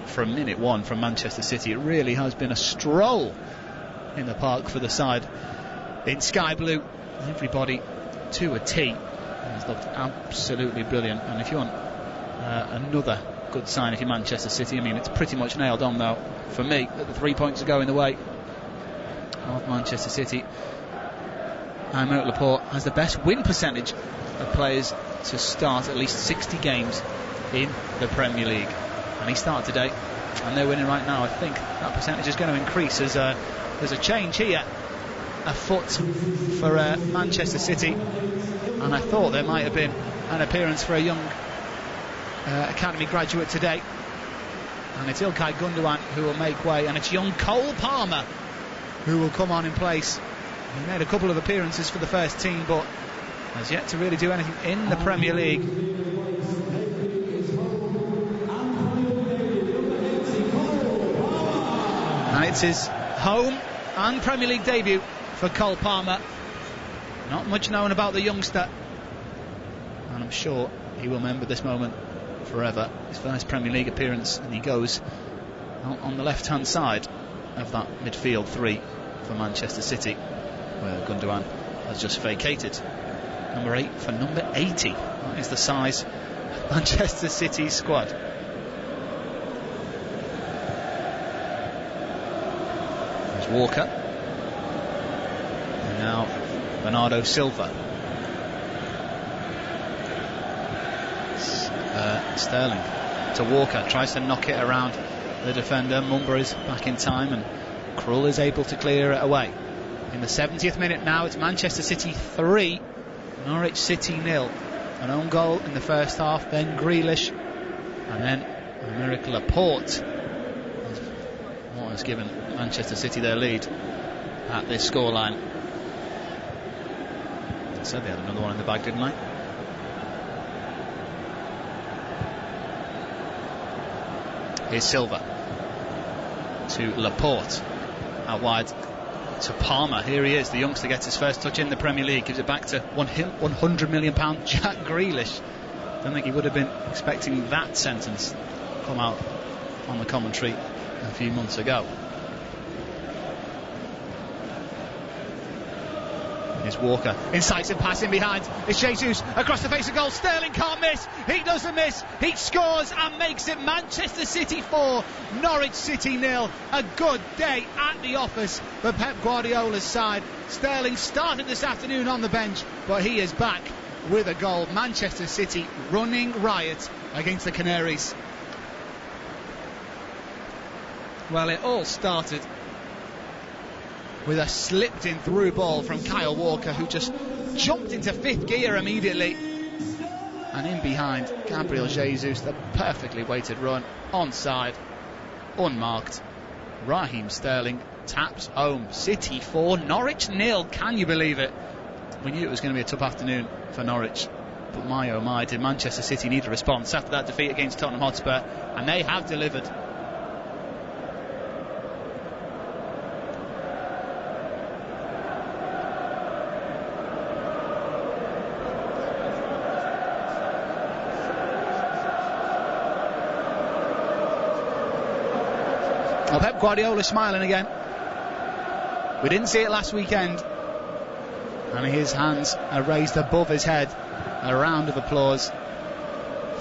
from minute one from Manchester City. It really has been a stroll in the park for the side in sky blue. Everybody to a T. It's looked absolutely brilliant, and if you want another good sign if you're Manchester City, I mean, it's pretty much nailed on now for me that the 3 points are going the way of Manchester City. Aymeric Laporte has the best win percentage of players to start at least 60 games in the Premier League, and he started today and they're winning right now. I think that percentage is going to increase as there's a change here afoot for Manchester City, and I thought there might have been an appearance for a young academy graduate today, and it's Ilkay Gundogan who will make way, and it's young Cole Palmer who will come on in place. He made a couple of appearances for the first team, but has yet to really do anything in the Premier League. And it's his home and Premier League debut for Cole Palmer. Not much known about the youngster, and I'm sure he will remember this moment forever. His first Premier League appearance, and he goes out on the left hand side of that midfield three for Manchester City, where Gundogan has just vacated. Number 8 for number 80. That is the size of Manchester City's squad. There's Walker. And now Bernardo Silva. Sterling to Walker. Tries to knock it around the defender. Mumba is back in time, and Krul is able to clear it away. In the 70th minute now, it's Manchester City 3, Norwich City 0. An own goal in the first half, then Grealish, and then Aymeric Laporte. What has given Manchester City their lead at this scoreline. I said they had another one in the bag, didn't I? Here's Silva to Laporte, out wide to Palmer. Here he is, the youngster gets his first touch in the Premier League, gives it back to £100 million Jack Grealish. Don't think he would have been expecting that sentence come out on the commentary a few months ago. Here's Walker, incisive pass in behind. It's Jesus across the face of goal. Sterling can't miss. He doesn't miss. He scores and makes it Manchester City 4, Norwich City 0. A good day at the office for Pep Guardiola's side. Sterling started this afternoon on the bench, but he is back with a goal. Manchester City running riot against the Canaries. Well, it all started with a slipped in through ball from Kyle Walker, who just jumped into fifth gear immediately, and in behind Gabriel Jesus, the perfectly weighted run onside, unmarked. Raheem Sterling taps home. City 4, Norwich 0. Can you believe it? We knew it was going to be a tough afternoon for Norwich, but my oh my, did Manchester City need a response after that defeat against Tottenham Hotspur, and they have delivered. Well, Pep Guardiola smiling again. We didn't see it last weekend, and his hands are raised above his head. A round of applause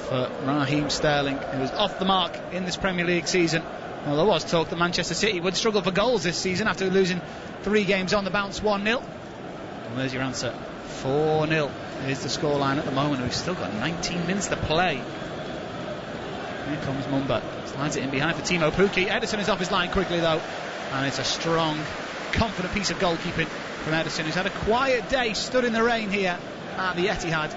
for Raheem Sterling, who was off the mark in this Premier League season. Well, there was talk that Manchester City would struggle for goals this season after losing 3 games on the bounce 1-0. Well, there's your answer. 4-0 is the scoreline at the moment. We've still got 19 minutes to play. Here comes Mumba. Slides it in behind for Timo Pukki. Ederson is off his line quickly though, and it's a strong, confident piece of goalkeeping from Ederson, who's had a quiet day, stood in the rain here at the Etihad.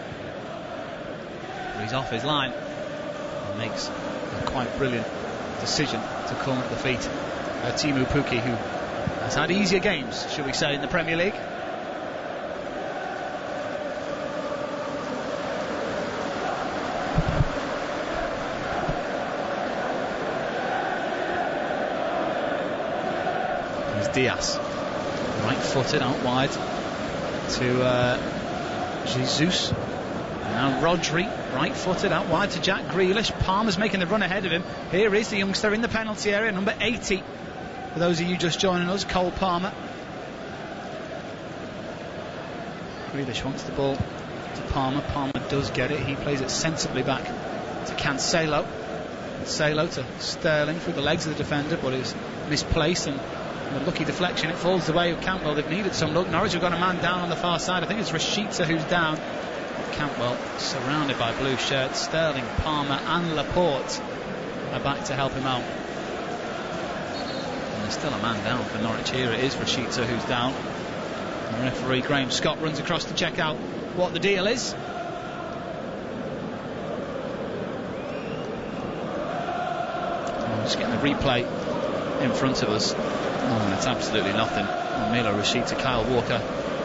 He's off his line and makes a quite brilliant decision to come at the feet of Timo Pukki, who has had easier games, shall we say, in the Premier League. Diaz, right-footed out wide to Jesus. Now Rodri, right-footed out wide to Jack Grealish. Palmer's making the run ahead of him. Here is the youngster in the penalty area, number 80. For those of you just joining us, Cole Palmer. Grealish wants the ball to Palmer. Palmer does get it. He plays it sensibly back to Cancelo. Cancelo to Sterling through the legs of the defender, but it's misplaced, and a lucky deflection, it falls the way of Campbell. They've needed some luck. Norwich have got a man down on the far side. I think it's Rashica who's down. Campbell surrounded by blue shirts. Sterling, Palmer and Laporte are back to help him out. And there's still a man down for Norwich here. It is Rashica who's down. The referee Graham Scott runs across to check out what the deal is. Just getting the replay in front of us. And it's absolutely nothing. And Milo Rashica, Kyle Walker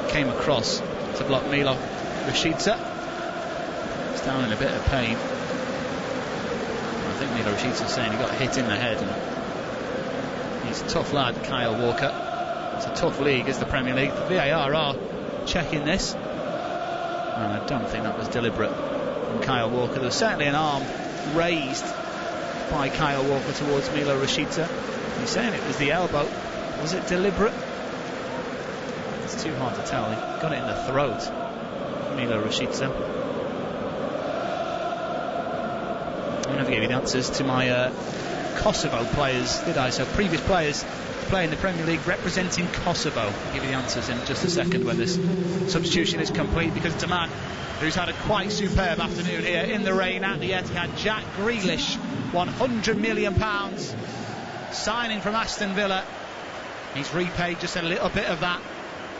came across to block Milo Rashica. He's down in a bit of pain. I think Milo Rashica's saying he got hit in the head. And he's a tough lad, Kyle Walker. It's a tough league, is the Premier League. The VAR are checking this. And I don't think that was deliberate from Kyle Walker. There was certainly an arm raised by Kyle Walker towards Milo Rashica. He's saying it was the elbow. Was it deliberate? It's too hard to tell. He got it in the throat, Milo Rashica. I never gave you the answers to my Kosovo players, did I? So previous players play in the Premier League representing Kosovo. I'll give you the answers in just a second when this substitution is complete, because it's a man who's had a quite superb afternoon here in the rain at the Etihad. Jack Grealish, £100 million signing from Aston Villa. He's repaid just a little bit of that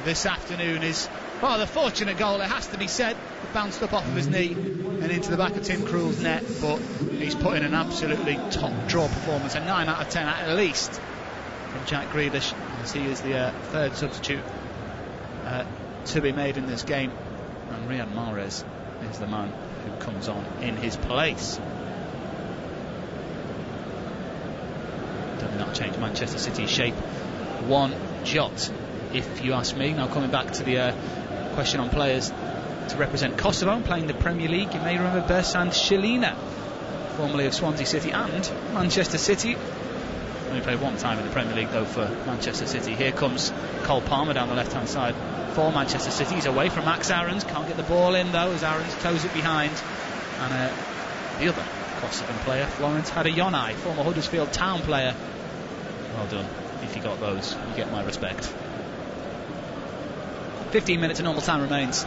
this afternoon. His rather fortunate goal, it has to be said. It bounced up off of his knee and into the back of Tim Krul's net, but he's put in an absolutely top draw performance, a 9 out of 10 at least from Jack Grealish, as he is the third substitute to be made in this game, and Riyad Mahrez is the man who comes on in his place. Does not change Manchester City's shape one jot, if you ask me. Now coming back to the question on players to represent Kosovo and playing the Premier League, you may remember Bersand Shelina, formerly of Swansea City and Manchester City. Only played one time in the Premier League though for Manchester City. Here comes Cole Palmer down the left hand side for Manchester City. He's away from Max Aarons, can't get the ball in though as Aarons toes it behind. And the other Kosovan player, Florent Hadayonai, former Huddersfield Town player. Well done. If you got those, you get my respect. 15 minutes of normal time remains.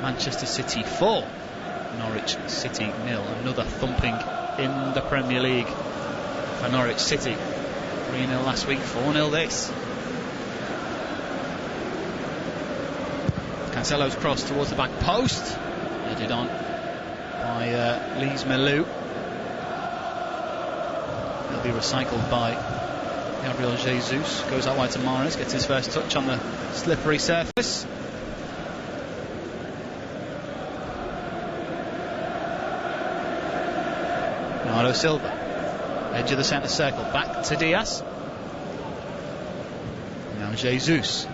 Manchester City 4, Norwich City 0. Another thumping in the Premier League for Norwich City. 3-0 last week, 4-0 this. Cancelo's cross towards the back post, headed on by Lise Melou. It'll be recycled by Gabriel Jesus. Goes out wide to Mahrez, gets his first touch on the slippery surface. Bernardo Silva, edge of the centre circle, back to Diaz. Now Jesus.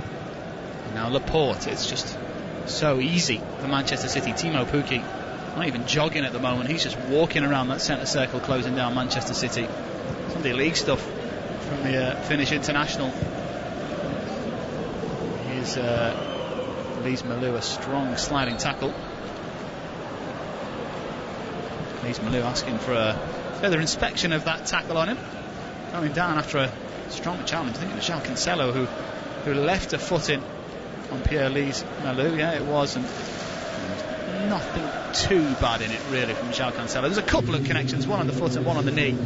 And now Laporte. It's just so easy for Manchester City. Timo Pukki not even jogging at the moment, he's just walking around that centre circle, closing down Manchester City. Sunday League stuff from the Finnish international. Here's Lise Melou, a strong sliding tackle. Lise Melou asking for a further inspection of that tackle on him. Going down after a strong challenge. I think it was João Cancelo who left a foot in on Pierre-Lise Melou. Yeah, it was, and nothing too bad in it really from João Cancelo. There's a couple of connections, one on the foot and one on the knee.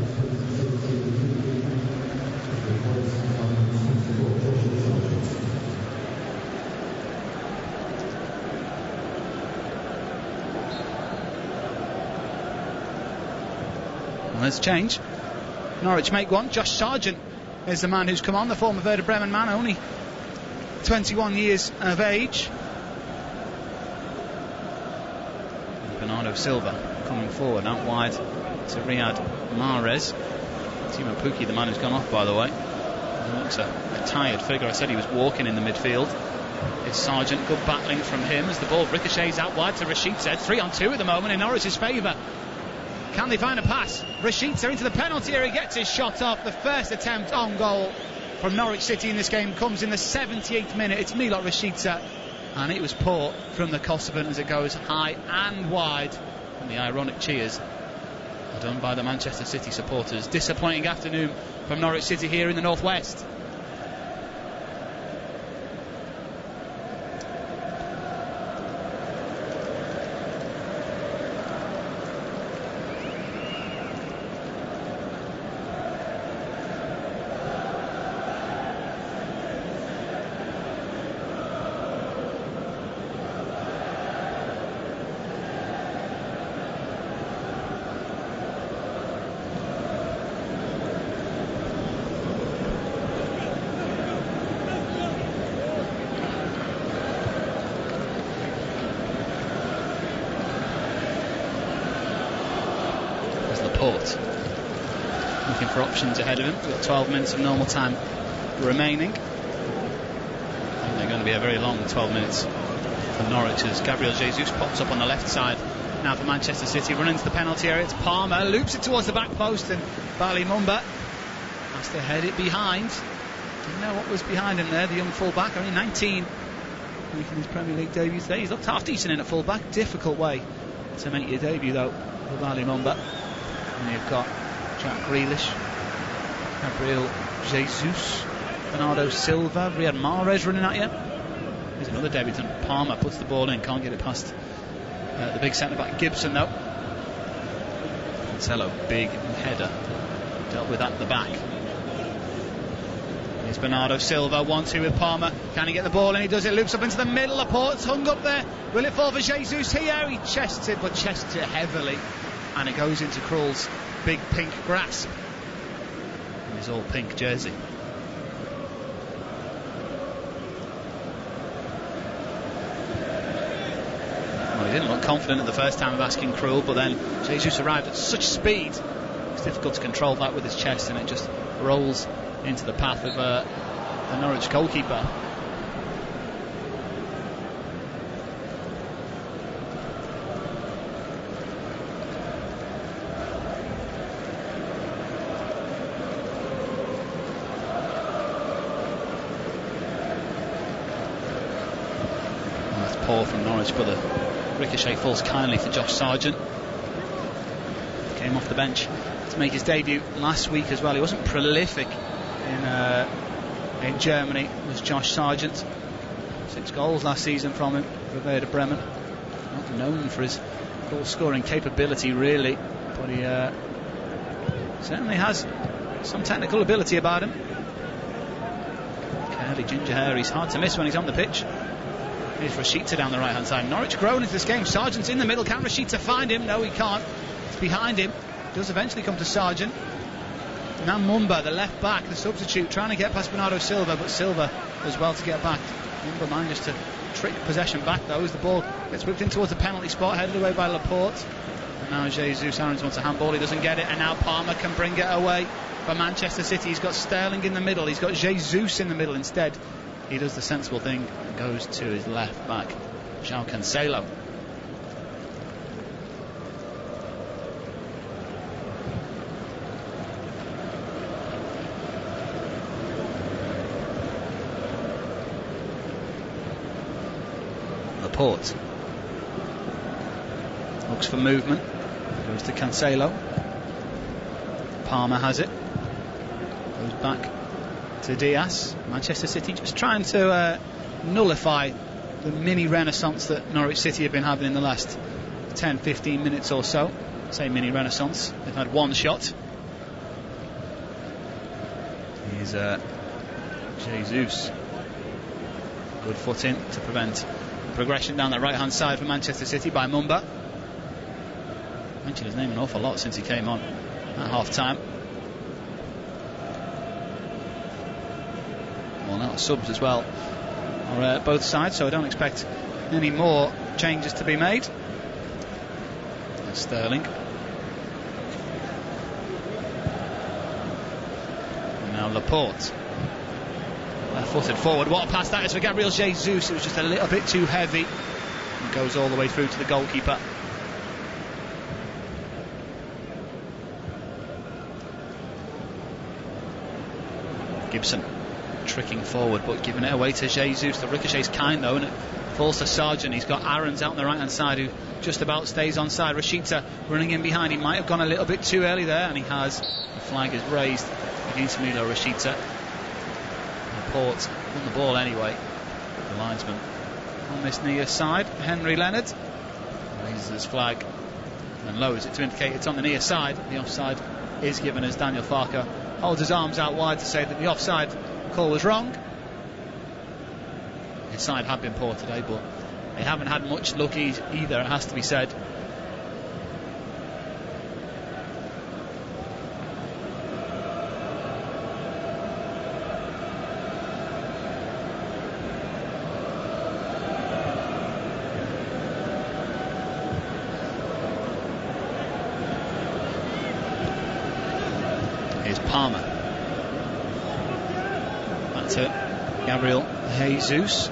There's change. Norwich make one. Josh Sargent is the man who's come on, the former Werder Bremen man, only 21 years of age. Bernardo Silva coming forward, out wide to Riyad Mahrez. Timo Pukki, the man who's gone off, by the way. He looks a tired figure. I said he was walking in the midfield. It's Sargent, good battling from him as the ball ricochets out wide to Rashica. 3-on-2 at the moment in Norwich's favour. Can they find a pass? Rashica into the penalty area, gets his shot off. The first attempt on goal from Norwich City in this game comes in the 78th minute. It's Milot Rashica, and it was poor from the Kosovan as it goes high and wide. And the ironic cheers are done by the Manchester City supporters. Disappointing afternoon from Norwich City here in the northwest. Laporte looking for options ahead of him. We've got 12 minutes of normal time remaining. I think they're going to be a very long 12 minutes for Norwich as Gabriel Jesus pops up on the left side now for Manchester City. Running into the penalty area, it's Palmer, loops it towards the back post, and Bali Mumba has to head it behind. Didn't know what was behind him there, the young full-back, only 19, making his Premier League debut today. He's looked half decent in at full-back. Difficult way to make your debut though for Bali Mumba. And you've got Jack Grealish, Gabriel Jesus, Bernardo Silva, Riyad Mahrez running at you. Here's another debutant. Palmer puts the ball in, can't get it past the big centre-back Gibson though. Cancelo, big header, dealt with at the back. Here's Bernardo Silva, 1-2 with Palmer. Can he get the ball in? He does it, loops up into the middle. Laporte's hung up there. Will it fall for Jesus here? He chests it, but chests it heavily, and it goes into Krul's big pink grasp in his all pink jersey. Well, he didn't look confident at the first time of asking Krul, but then Jesus arrived at such speed it's difficult to control that with his chest, and it just rolls into the path of the Norwich goalkeeper. That's poor from Norwich, but the ricochet falls kindly for Josh Sargent. Came off the bench to make his debut last week as well. He wasn't prolific in Germany, was Josh Sargent. 6 goals last season from him for Werder Bremen. Not known for his goal scoring capability really, but he certainly has some technical ability about him. Curly ginger hair, he's hard to miss when he's on the pitch. Here's Rashica down the right hand side. Norwich growing into this game. Sargent's in the middle. Can Rashica find him? No, he can't. It's behind him. Does eventually come to Sargent. Now Mumba, the left back, the substitute, trying to get past Bernardo Silva, but Silva as well to get back. Mumba manages to trick possession back though as the ball gets whipped in towards the penalty spot, headed away by Laporte. And now Jesus Aarons wants a handball, he doesn't get it, and now Palmer can bring it away for Manchester City. He's got Sterling in the middle, he's got Jesus in the middle instead. He does the sensible thing and goes to his left back, João Cancelo. Laporte looks for movement, goes to Cancelo. Palmer has it, goes back to Diaz. Manchester City just trying to nullify the mini renaissance that Norwich City have been having in the last 10-15 minutes or so. I say mini renaissance, they've had one shot. Here's Jesus, good foot in to prevent progression down the right hand side for Manchester City by Mumba. Mentioned his name an awful lot since he came on at half time. Well, now subs as well on both sides, so I don't expect any more changes to be made. That's Sterling. And now Laporte, left-footed forward. What a pass that is for Gabriel Jesus. It was just a little bit too heavy and goes all the way through to the goalkeeper. Gibson tricking forward but giving it away to Jesus. The ricochet's kind though, and it falls to Sargent. He's got Aarons out on the right hand side who just about stays on side. Rashica running in behind. He might have gone a little bit too early there, and he has. The flag is raised against Milo Rashica. Laporte won the ball anyway. The linesman on this near side, Henry Leonard raises his flag and lowers it to indicate it's on the near side. The offside is given as Daniel Farke holds his arms out wide to say that the offside call was wrong. His side have been poor today, but they haven't had much luck either, it has to be said. Here's Palmer. Back to Gabriel Jesus.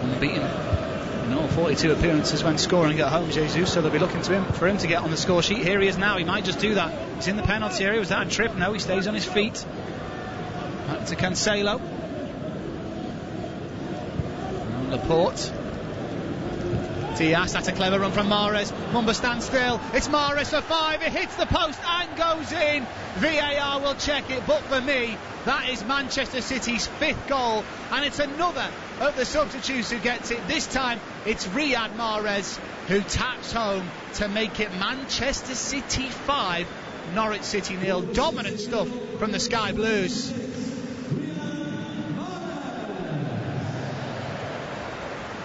Unbeaten in all 42 appearances when scoring at home, Jesus, so they'll be looking to him for him to get on the score sheet. Here he is now. He might just do that. He's in the penalty area. Was that a trip? No, he stays on his feet. Back to Cancelo. Laporte. Diaz, that's a clever run from Mahrez. Mumba stands still. It's Mahrez for 5. It hits the post and goes in. VAR will check it, but for me, that is Manchester City's 5th goal, and it's another of the substitutes who gets it. This time, it's Riyad Mahrez who taps home to make it Manchester City 5, Norwich City 0. Dominant stuff from the Sky Blues.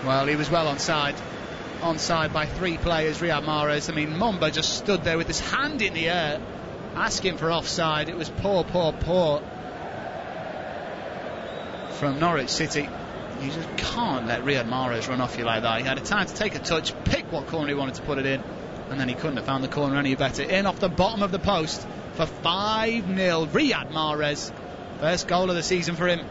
Well, he was well onside by 3 players, Riyad Mahrez. I mean, Mumba just stood there with his hand in the air, asking for offside. It was poor from Norwich City. You just can't let Riyad Mahrez run off you like that. He had a time to take a touch, pick what corner he wanted to put it in, and then he couldn't have found the corner any better. In off the bottom of the post for 5-0. Riyad Mahrez, first goal of the season for him.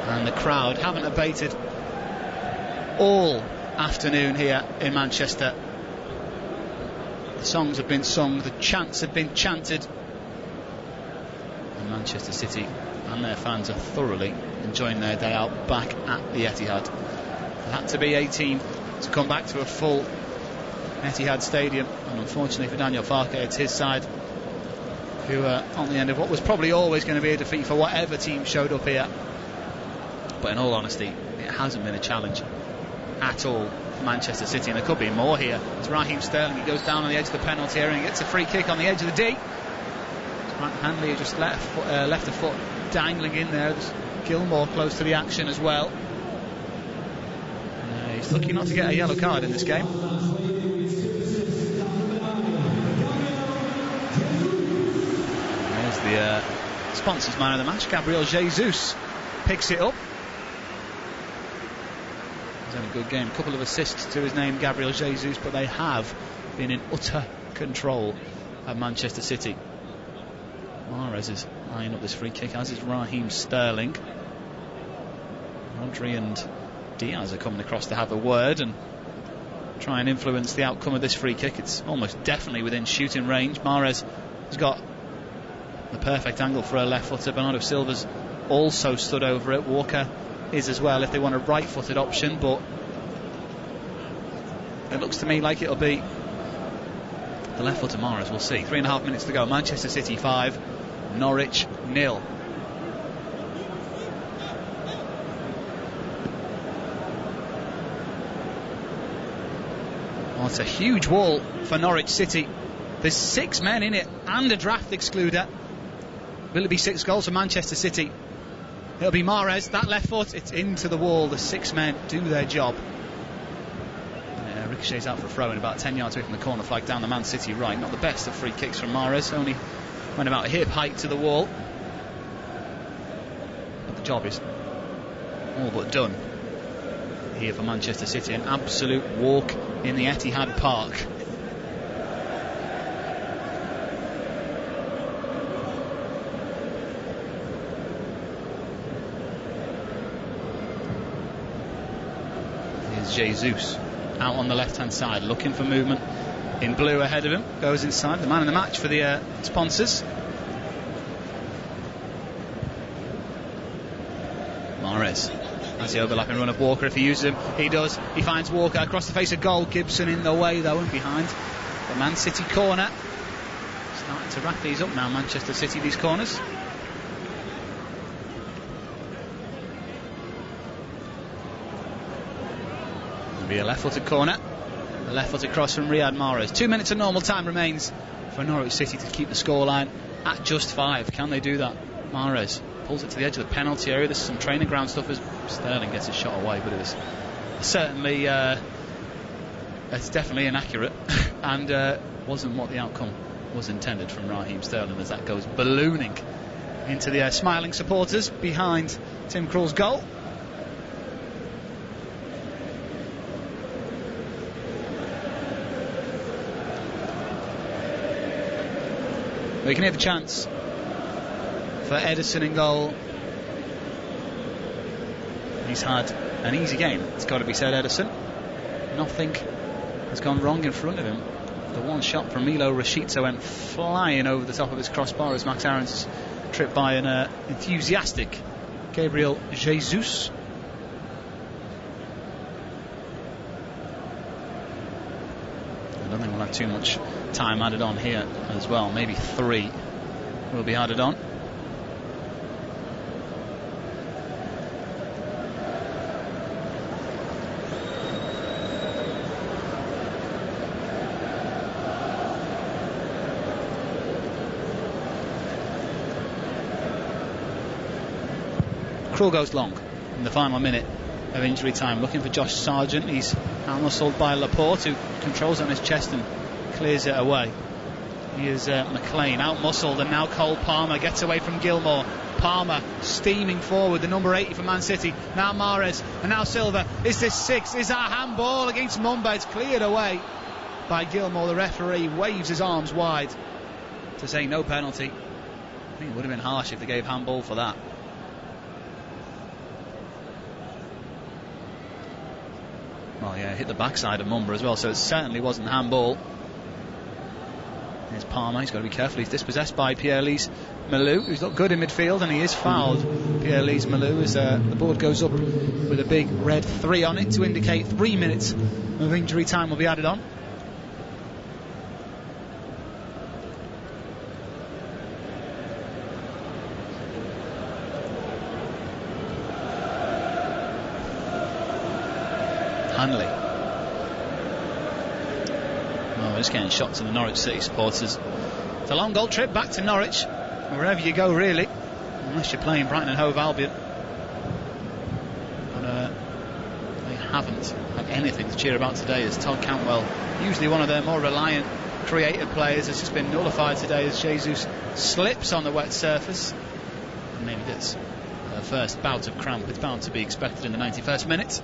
And the crowd haven't abated all afternoon here in Manchester. The songs have been sung, the chants have been chanted, and Manchester City and their fans are thoroughly enjoying their day out back at the Etihad. It had to be 18 to come back to a full Etihad Stadium, and unfortunately for Daniel Farke, it's his side who are on the end of what was probably always going to be a defeat for whatever team showed up here. But in all honesty, it hasn't been a challenge at all for Manchester City, and there could be more here. It's Raheem Sterling. He goes down on the edge of the penalty area and gets a free kick on the edge of the D. Grant Hanley just left a foot dangling in there. There's Gilmore close to the action as well. He's lucky not to get a yellow card in this game. There's the sponsors man of the match, Gabriel Jesus, picks it up. He's had a good game, a couple of assists to his name, Gabriel Jesus, but they have been in utter control at Manchester City. Mahrez is eyeing up this free kick, as is Raheem Sterling. Rodri and Diaz are coming across to have a word and try and influence the outcome of this free kick. It's almost definitely within shooting range. Mahrez has got the perfect angle for a left footer. Bernardo Silva's also stood over it. Walker is as well if they want a right-footed option, but it looks to me like it'll be the left footer Mahrez. We'll see. 3.5 minutes to go. Manchester City 5, Norwich 0. Well, it's a huge wall for Norwich City. There's 6 men in it and a draft excluder. Will it be 6 goals for Manchester City? It'll be Mahrez, that left foot, it's into the wall. The 6 men do their job. Ricochets out for a throw in about 10 yards away from the corner flag down the Man City right. Not the best of free kicks from Mahrez, only went about hip height to the wall. But the job is all but done here for Manchester City. An absolute walk in the Etihad Park. Jesus out on the left hand side looking for movement in blue ahead of him, goes inside, the man in the match for the sponsors. Mahrez has the overlapping run of Walker. If he uses him, he does. He finds Walker across the face of goal. Gibson in the way though and behind the Man City corner. Starting to wrap these up now, Manchester City, these corners. A left-footed corner, a left-footed cross from Riyad Mahrez. 2 minutes of normal time remains for Norwich City to keep the scoreline at just 5. Can they do that? Mahrez pulls it to the edge of the penalty area. There's some training ground stuff as Sterling gets a shot away, but it was certainly it's definitely inaccurate and wasn't what the outcome was intended from Raheem Sterling, as that goes ballooning into the smiling supporters behind Tim Krul's goal. We can hear the chants for Ederson in goal. He's had an easy game, it's got to be said, Ederson. Nothing has gone wrong in front of him. The one shot from Milo Rashica went flying over the top of his crossbar as Max Aarons tripped by an enthusiastic Gabriel Jesus. I don't think we'll have too much time added on here as well. Maybe 3 will be added on. Krul goes long in the final minute of injury time, looking for Josh Sargent. He's out-muscled by Laporte, who controls on his chest and clears it away. Here's McLean out-muscled, and now Cole Palmer gets away from Gilmour. Palmer steaming forward, the number 80 for Man City. Now Mahrez, and now Silva. Is this 6? Is that a handball against Mumba? It's cleared away by Gilmour. The referee waves his arms wide to say no penalty. I think it would have been harsh if they gave handball for that. Well, yeah, hit the backside of Mumba as well, so it certainly wasn't handball. Here's Palmer, he's got to be careful. He's dispossessed by Pierre-Lise Malou, who's not good in midfield, and he is fouled. Pierre-Lise Malou, as the board goes up with a big red 3 on it to indicate 3 minutes of injury time will be added on. Hanley. Oh, we're just getting shots of the Norwich City supporters. It's a long goal trip back to Norwich, wherever you go really, unless you're playing Brighton and Hove Albion. But they haven't had anything to cheer about today, as Todd Cantwell, usually one of their more reliant, creative players, has just been nullified today as Jesus slips on the wet surface and maybe gets a first bout of cramp. It's bound to be expected in the 91st minute.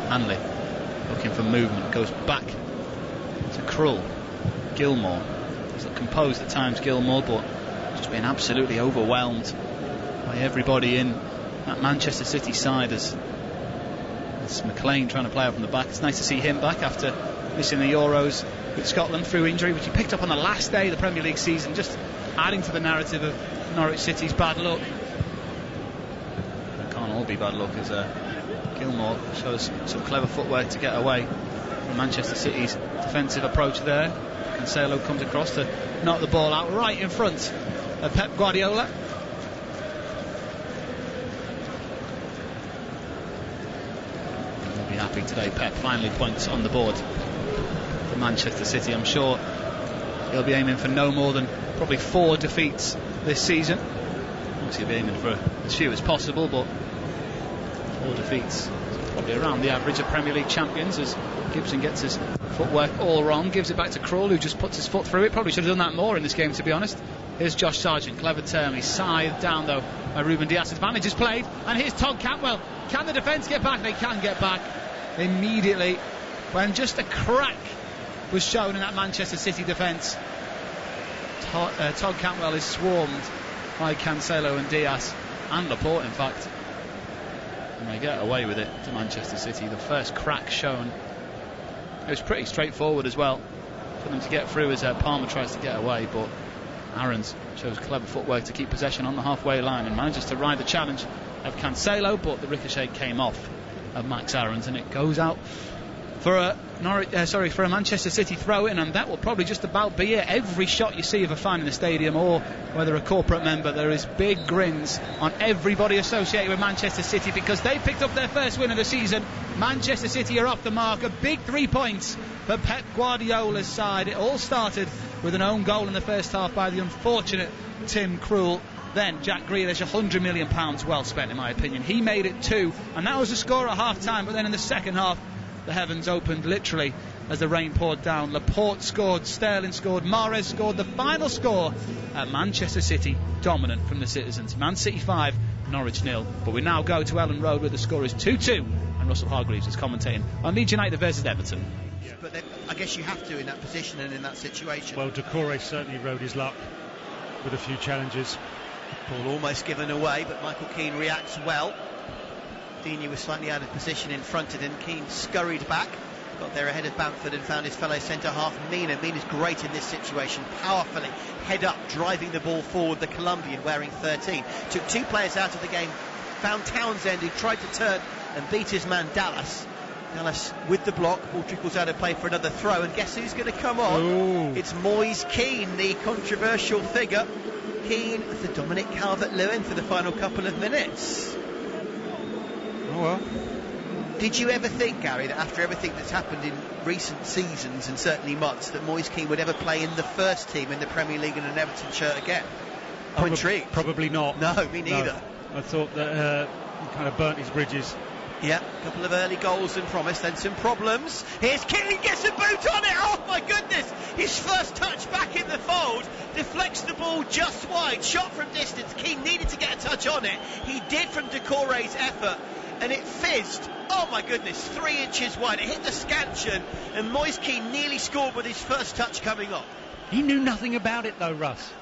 Hanley looking for movement, goes back to Krul. Gilmour, he's looked composed at times, Gilmour, but just been absolutely overwhelmed by everybody in that Manchester City side as McLean trying to play out from the back. It's nice to see him back after missing the Euros with Scotland through injury, which he picked up on the last day of the Premier League season, just adding to the narrative of Norwich City's bad luck. It can't all be bad luck, as Gilmour shows some clever footwork to get away from Manchester City's defensive approach there. Cancelo comes across to knock the ball out right in front of Pep Guardiola. He'll be happy today. Pep finally points on the board for Manchester City. I'm sure he'll be aiming for no more than probably 4 defeats this season. Obviously he'll be aiming for as few as possible, but 4 defeats, probably around the average of Premier League champions, as Gibson gets his footwork all wrong, gives it back to Krul, who just puts his foot through it. Probably should have done that more in this game, to be honest. Here's Josh Sargent, clever turn, he's scythed down though by Ruben Dias. Advantage is played, and here's Todd Cantwell. Can the defence get back? They can get back immediately when just a crack was shown in that Manchester City defence. Todd Cantwell is swarmed by Cancelo and Dias, and Laporte in fact, and they get away with it to Manchester City. The first crack shown, it was pretty straightforward as well for them to get through as Palmer tries to get away, but Aarons shows clever footwork to keep possession on the halfway line and manages to ride the challenge of Cancelo, but the ricochet came off of Max Aarons, and it goes out for a Manchester City throw-in, and that will probably just about be it. Every shot you see of a fan in the stadium, or whether a corporate member, there is big grins on everybody associated with Manchester City, because they picked up their first win of the season. Manchester City are off the mark. A big 3 points for Pep Guardiola's side. It all started with an own goal in the first half by the unfortunate Tim Krul. then Jack Grealish, £100 million well spent in my opinion. He made it 2, and that was the score at half time. But then in the second half, the heavens opened literally as the rain poured down. Laporte scored, Sterling scored, Mahrez scored. The final score at Manchester City, dominant from the citizens. Man City 5, Norwich 0. But we now go to Ellen Road where the score is 2-2, and Russell Hargreaves is commentating on Leeds United versus Everton. Yeah. But then, I guess you have to in that position and in that situation. Well, Doucouré certainly rode his luck with a few challenges. Ball almost given away, but Michael Keane reacts well. Digne was slightly out of position in front of him. Keane scurried back, got there ahead of Bamford and found his fellow centre-half Mina. Mina's great in this situation, powerfully, head up, driving the ball forward, the Colombian wearing 13. Took 2 players out of the game, found Townsend who tried to turn and beat his man Dallas. Dallas with the block, ball trickles out of play for another throw, and guess who's going to come on? Ooh. It's Moise Keane, the controversial figure. Keane for Dominic Calvert-Lewin for the final couple of minutes. Oh well. Did you ever think, Gary, that after everything that's happened in recent seasons and certainly months, that Moise Keane would ever play in the first team in the Premier League in an Everton shirt again? I'm intrigued. Probably not. No, me neither. No. I thought that he kind of burnt his bridges. Yeah, a couple of early goals and promise, then some problems. Here's Keane, gets a boot on it. Oh my goodness! His first touch back in the fold, deflects the ball just wide, shot from distance. Keane needed to get a touch on it. He did from Doucouré's effort, and it fizzed. Oh my goodness, 3 inches wide. It hit the scansion, and Moise Keane nearly scored with his first touch coming on. He knew nothing about it though, Russ.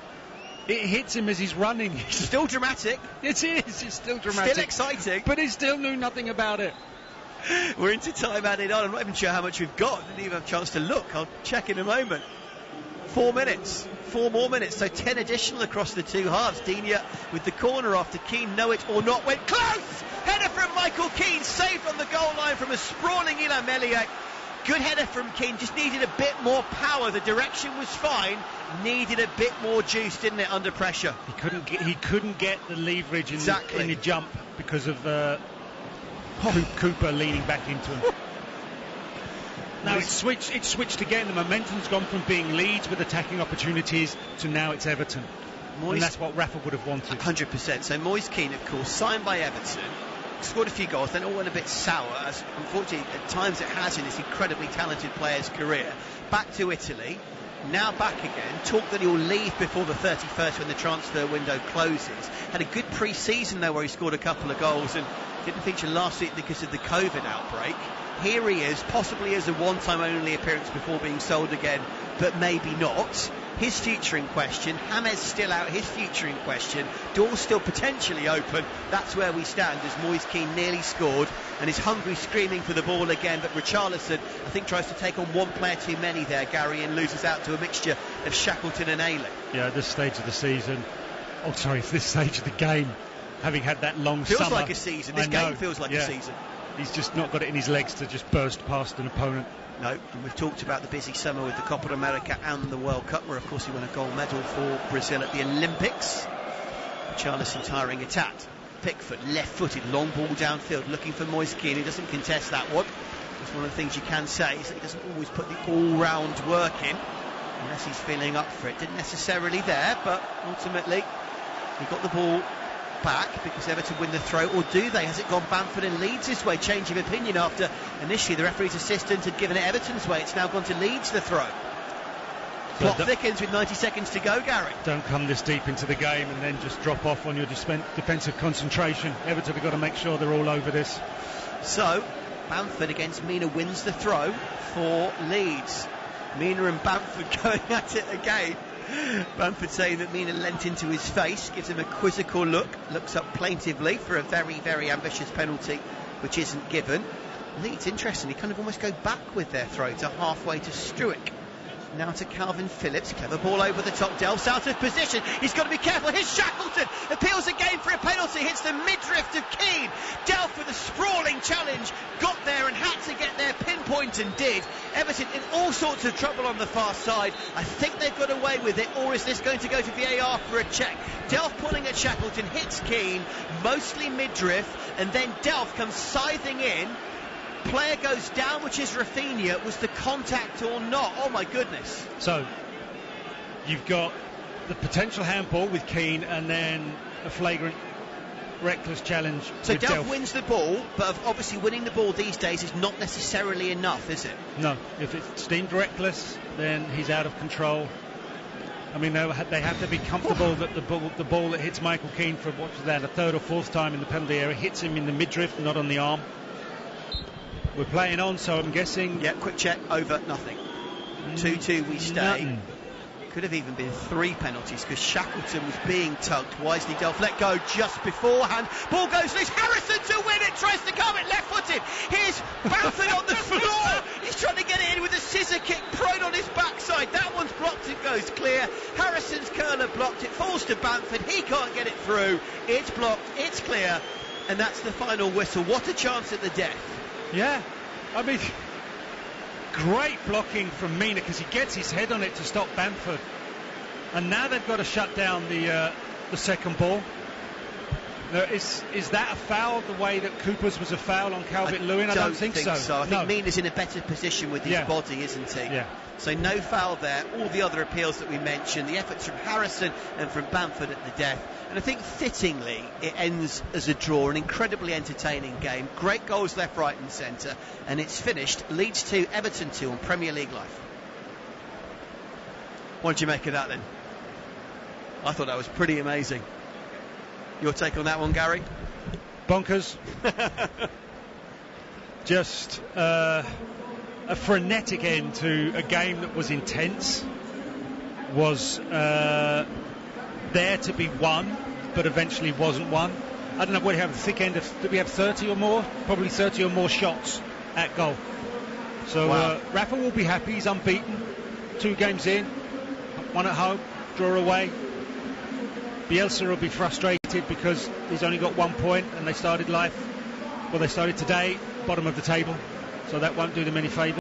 It hits him as he's running. Still dramatic. It is. It's still dramatic. Still exciting. But he still knew nothing about it. We're into time added on. I'm not even sure how much we've got. Didn't even have a chance to look. I'll check in a moment. 4 minutes. 4 more minutes. So 10 additional across the 2 halves. Digne with the corner after Keane, know it or not, went close. Header from Michael Keane. Saved on the goal line from a sprawling Ilham Meliek. Good header from Keane, just needed a bit more power. The direction was fine, needed a bit more juice, didn't it, under pressure? He couldn't get the leverage in the jump because of Cooper leaning back into him. Now it's switched again. The momentum's gone from being Leeds with attacking opportunities to now it's Everton. And that's what Rafa would have wanted. 100%. So Moise Keane, of course, signed by Everton, scored a few goals, then all went a bit sour, as unfortunately at times it has in this incredibly talented player's career. Back to Italy, now back again. Talk that he'll leave before the 31st when the transfer window closes. Had a good pre-season though where he scored a couple of goals and didn't feature last week because of the COVID outbreak. Here he is, possibly as a one-time only appearance before being sold again, but maybe not. His future in question. James still out, his future in question. Doors still potentially open. That's where we stand as Moise Keane nearly scored and is hungry, screaming for the ball again. But Richarlison, I think, tries to take on one player too many there, Gary, and loses out to a mixture of Shackleton and Ayling. Yeah, at this stage of the season. Oh, sorry, it's this stage of the game. Having had that long feels summer. Feels like a season. This game feels like a season. He's just not got it in his legs to just burst past an opponent. No, and we've talked about the busy summer with the Copa America and the World Cup, where of course he won a gold medal for Brazil at the Olympics. Richarlison tiring attacked. Pickford left-footed, long ball downfield, looking for Moise Keane. He doesn't contest that one. It's one of the things you can say is that he doesn't always put the all-round work in, unless he's feeling up for it. Didn't necessarily there, but ultimately he got the ball back because Everton win the throw, or do they? Has it gone Bamford and Leeds this way? Change of opinion after initially the referee's assistant had given it Everton's way. It's now gone to Leeds the throw. Plot thickens with 90 seconds to go, Gary. Don't come this deep into the game and then just drop off on your defensive concentration. Everton have got to make sure they're all over this. So Bamford against Mina wins the throw for Leeds. Mina and Bamford going at it again. Bamford saying that Mina leant into his face, gives him a quizzical look, looks up plaintively for a very, very ambitious penalty, which isn't given. Leeds, interestingly, kind of almost go back with their throw to halfway to Struijk. Now to Calvin Phillips, clever ball over the top, Delph's out of position, he's got to be careful, here's Shackleton, appeals again for a penalty, hits the midriff of Keane. Delph with a sprawling challenge, got there and had to get there, pinpoint and did. Everton in all sorts of trouble on the far side. I think they've got away with it, or is this going to go to VAR for a check? Delph pulling at Shackleton, hits Keane, mostly midriff, and then Delph comes scything in. Player goes down, which is Rafinha. Was the contact or not? Oh my goodness. So you've got the potential handball with Keane, and then a flagrant, reckless challenge. So with Delph wins the ball, but obviously winning the ball these days is not necessarily enough, is it? No, if it's deemed reckless, then he's out of control. I mean, they have to be comfortable that the ball that hits Michael Keane for what's that, a third or fourth time in the penalty area, hits him in the midriff, not on the arm. We're playing on, so I'm guessing. Yeah, quick check, over, nothing. 2-2 we stay. Nothing. Could have even been 3 penalties because Shackleton was being tugged. Wisely Delph let go just beforehand. Ball goes loose. Harrison to win it. Tries to come it left footed. Here's Bamford on the floor. He's trying to get it in with a scissor kick, prone on his backside. That one's blocked. It goes clear. Harrison's curler blocked. It falls to Bamford. He can't get it through. It's blocked. It's clear. And that's the final whistle. What a chance at the death. Yeah. I mean, great blocking from Mina because he gets his head on it to stop Bamford, and now they've got to shut down the second ball. Now, is that a foul the way that Cooper's was a foul on Calvert-Lewin? I don't think so. I think Mina's in a better position with his body, isn't he? Yeah. So no foul there. All the other appeals that we mentioned, the efforts from Harrison and from Bamford at the death. And I think fittingly it ends as a draw, an incredibly entertaining game. Great goals left, right and centre. And it's finished. Leeds 2, Everton 2 on Premier League Live. What did you make of that then? I thought that was pretty amazing. Your take on that one, Gary? Bonkers. Just a frenetic end to a game that was intense, was there to be won, but eventually wasn't won. I don't know, what do you have, a thick end of, did we have 30 or more? Probably 30 or more shots at goal. So wow. Rafa will be happy, he's unbeaten, 2 games in, 1 at home, draw away. Bielsa will be frustrated because he's only got 1 point, and they started today, bottom of the table, so that won't do them any favours.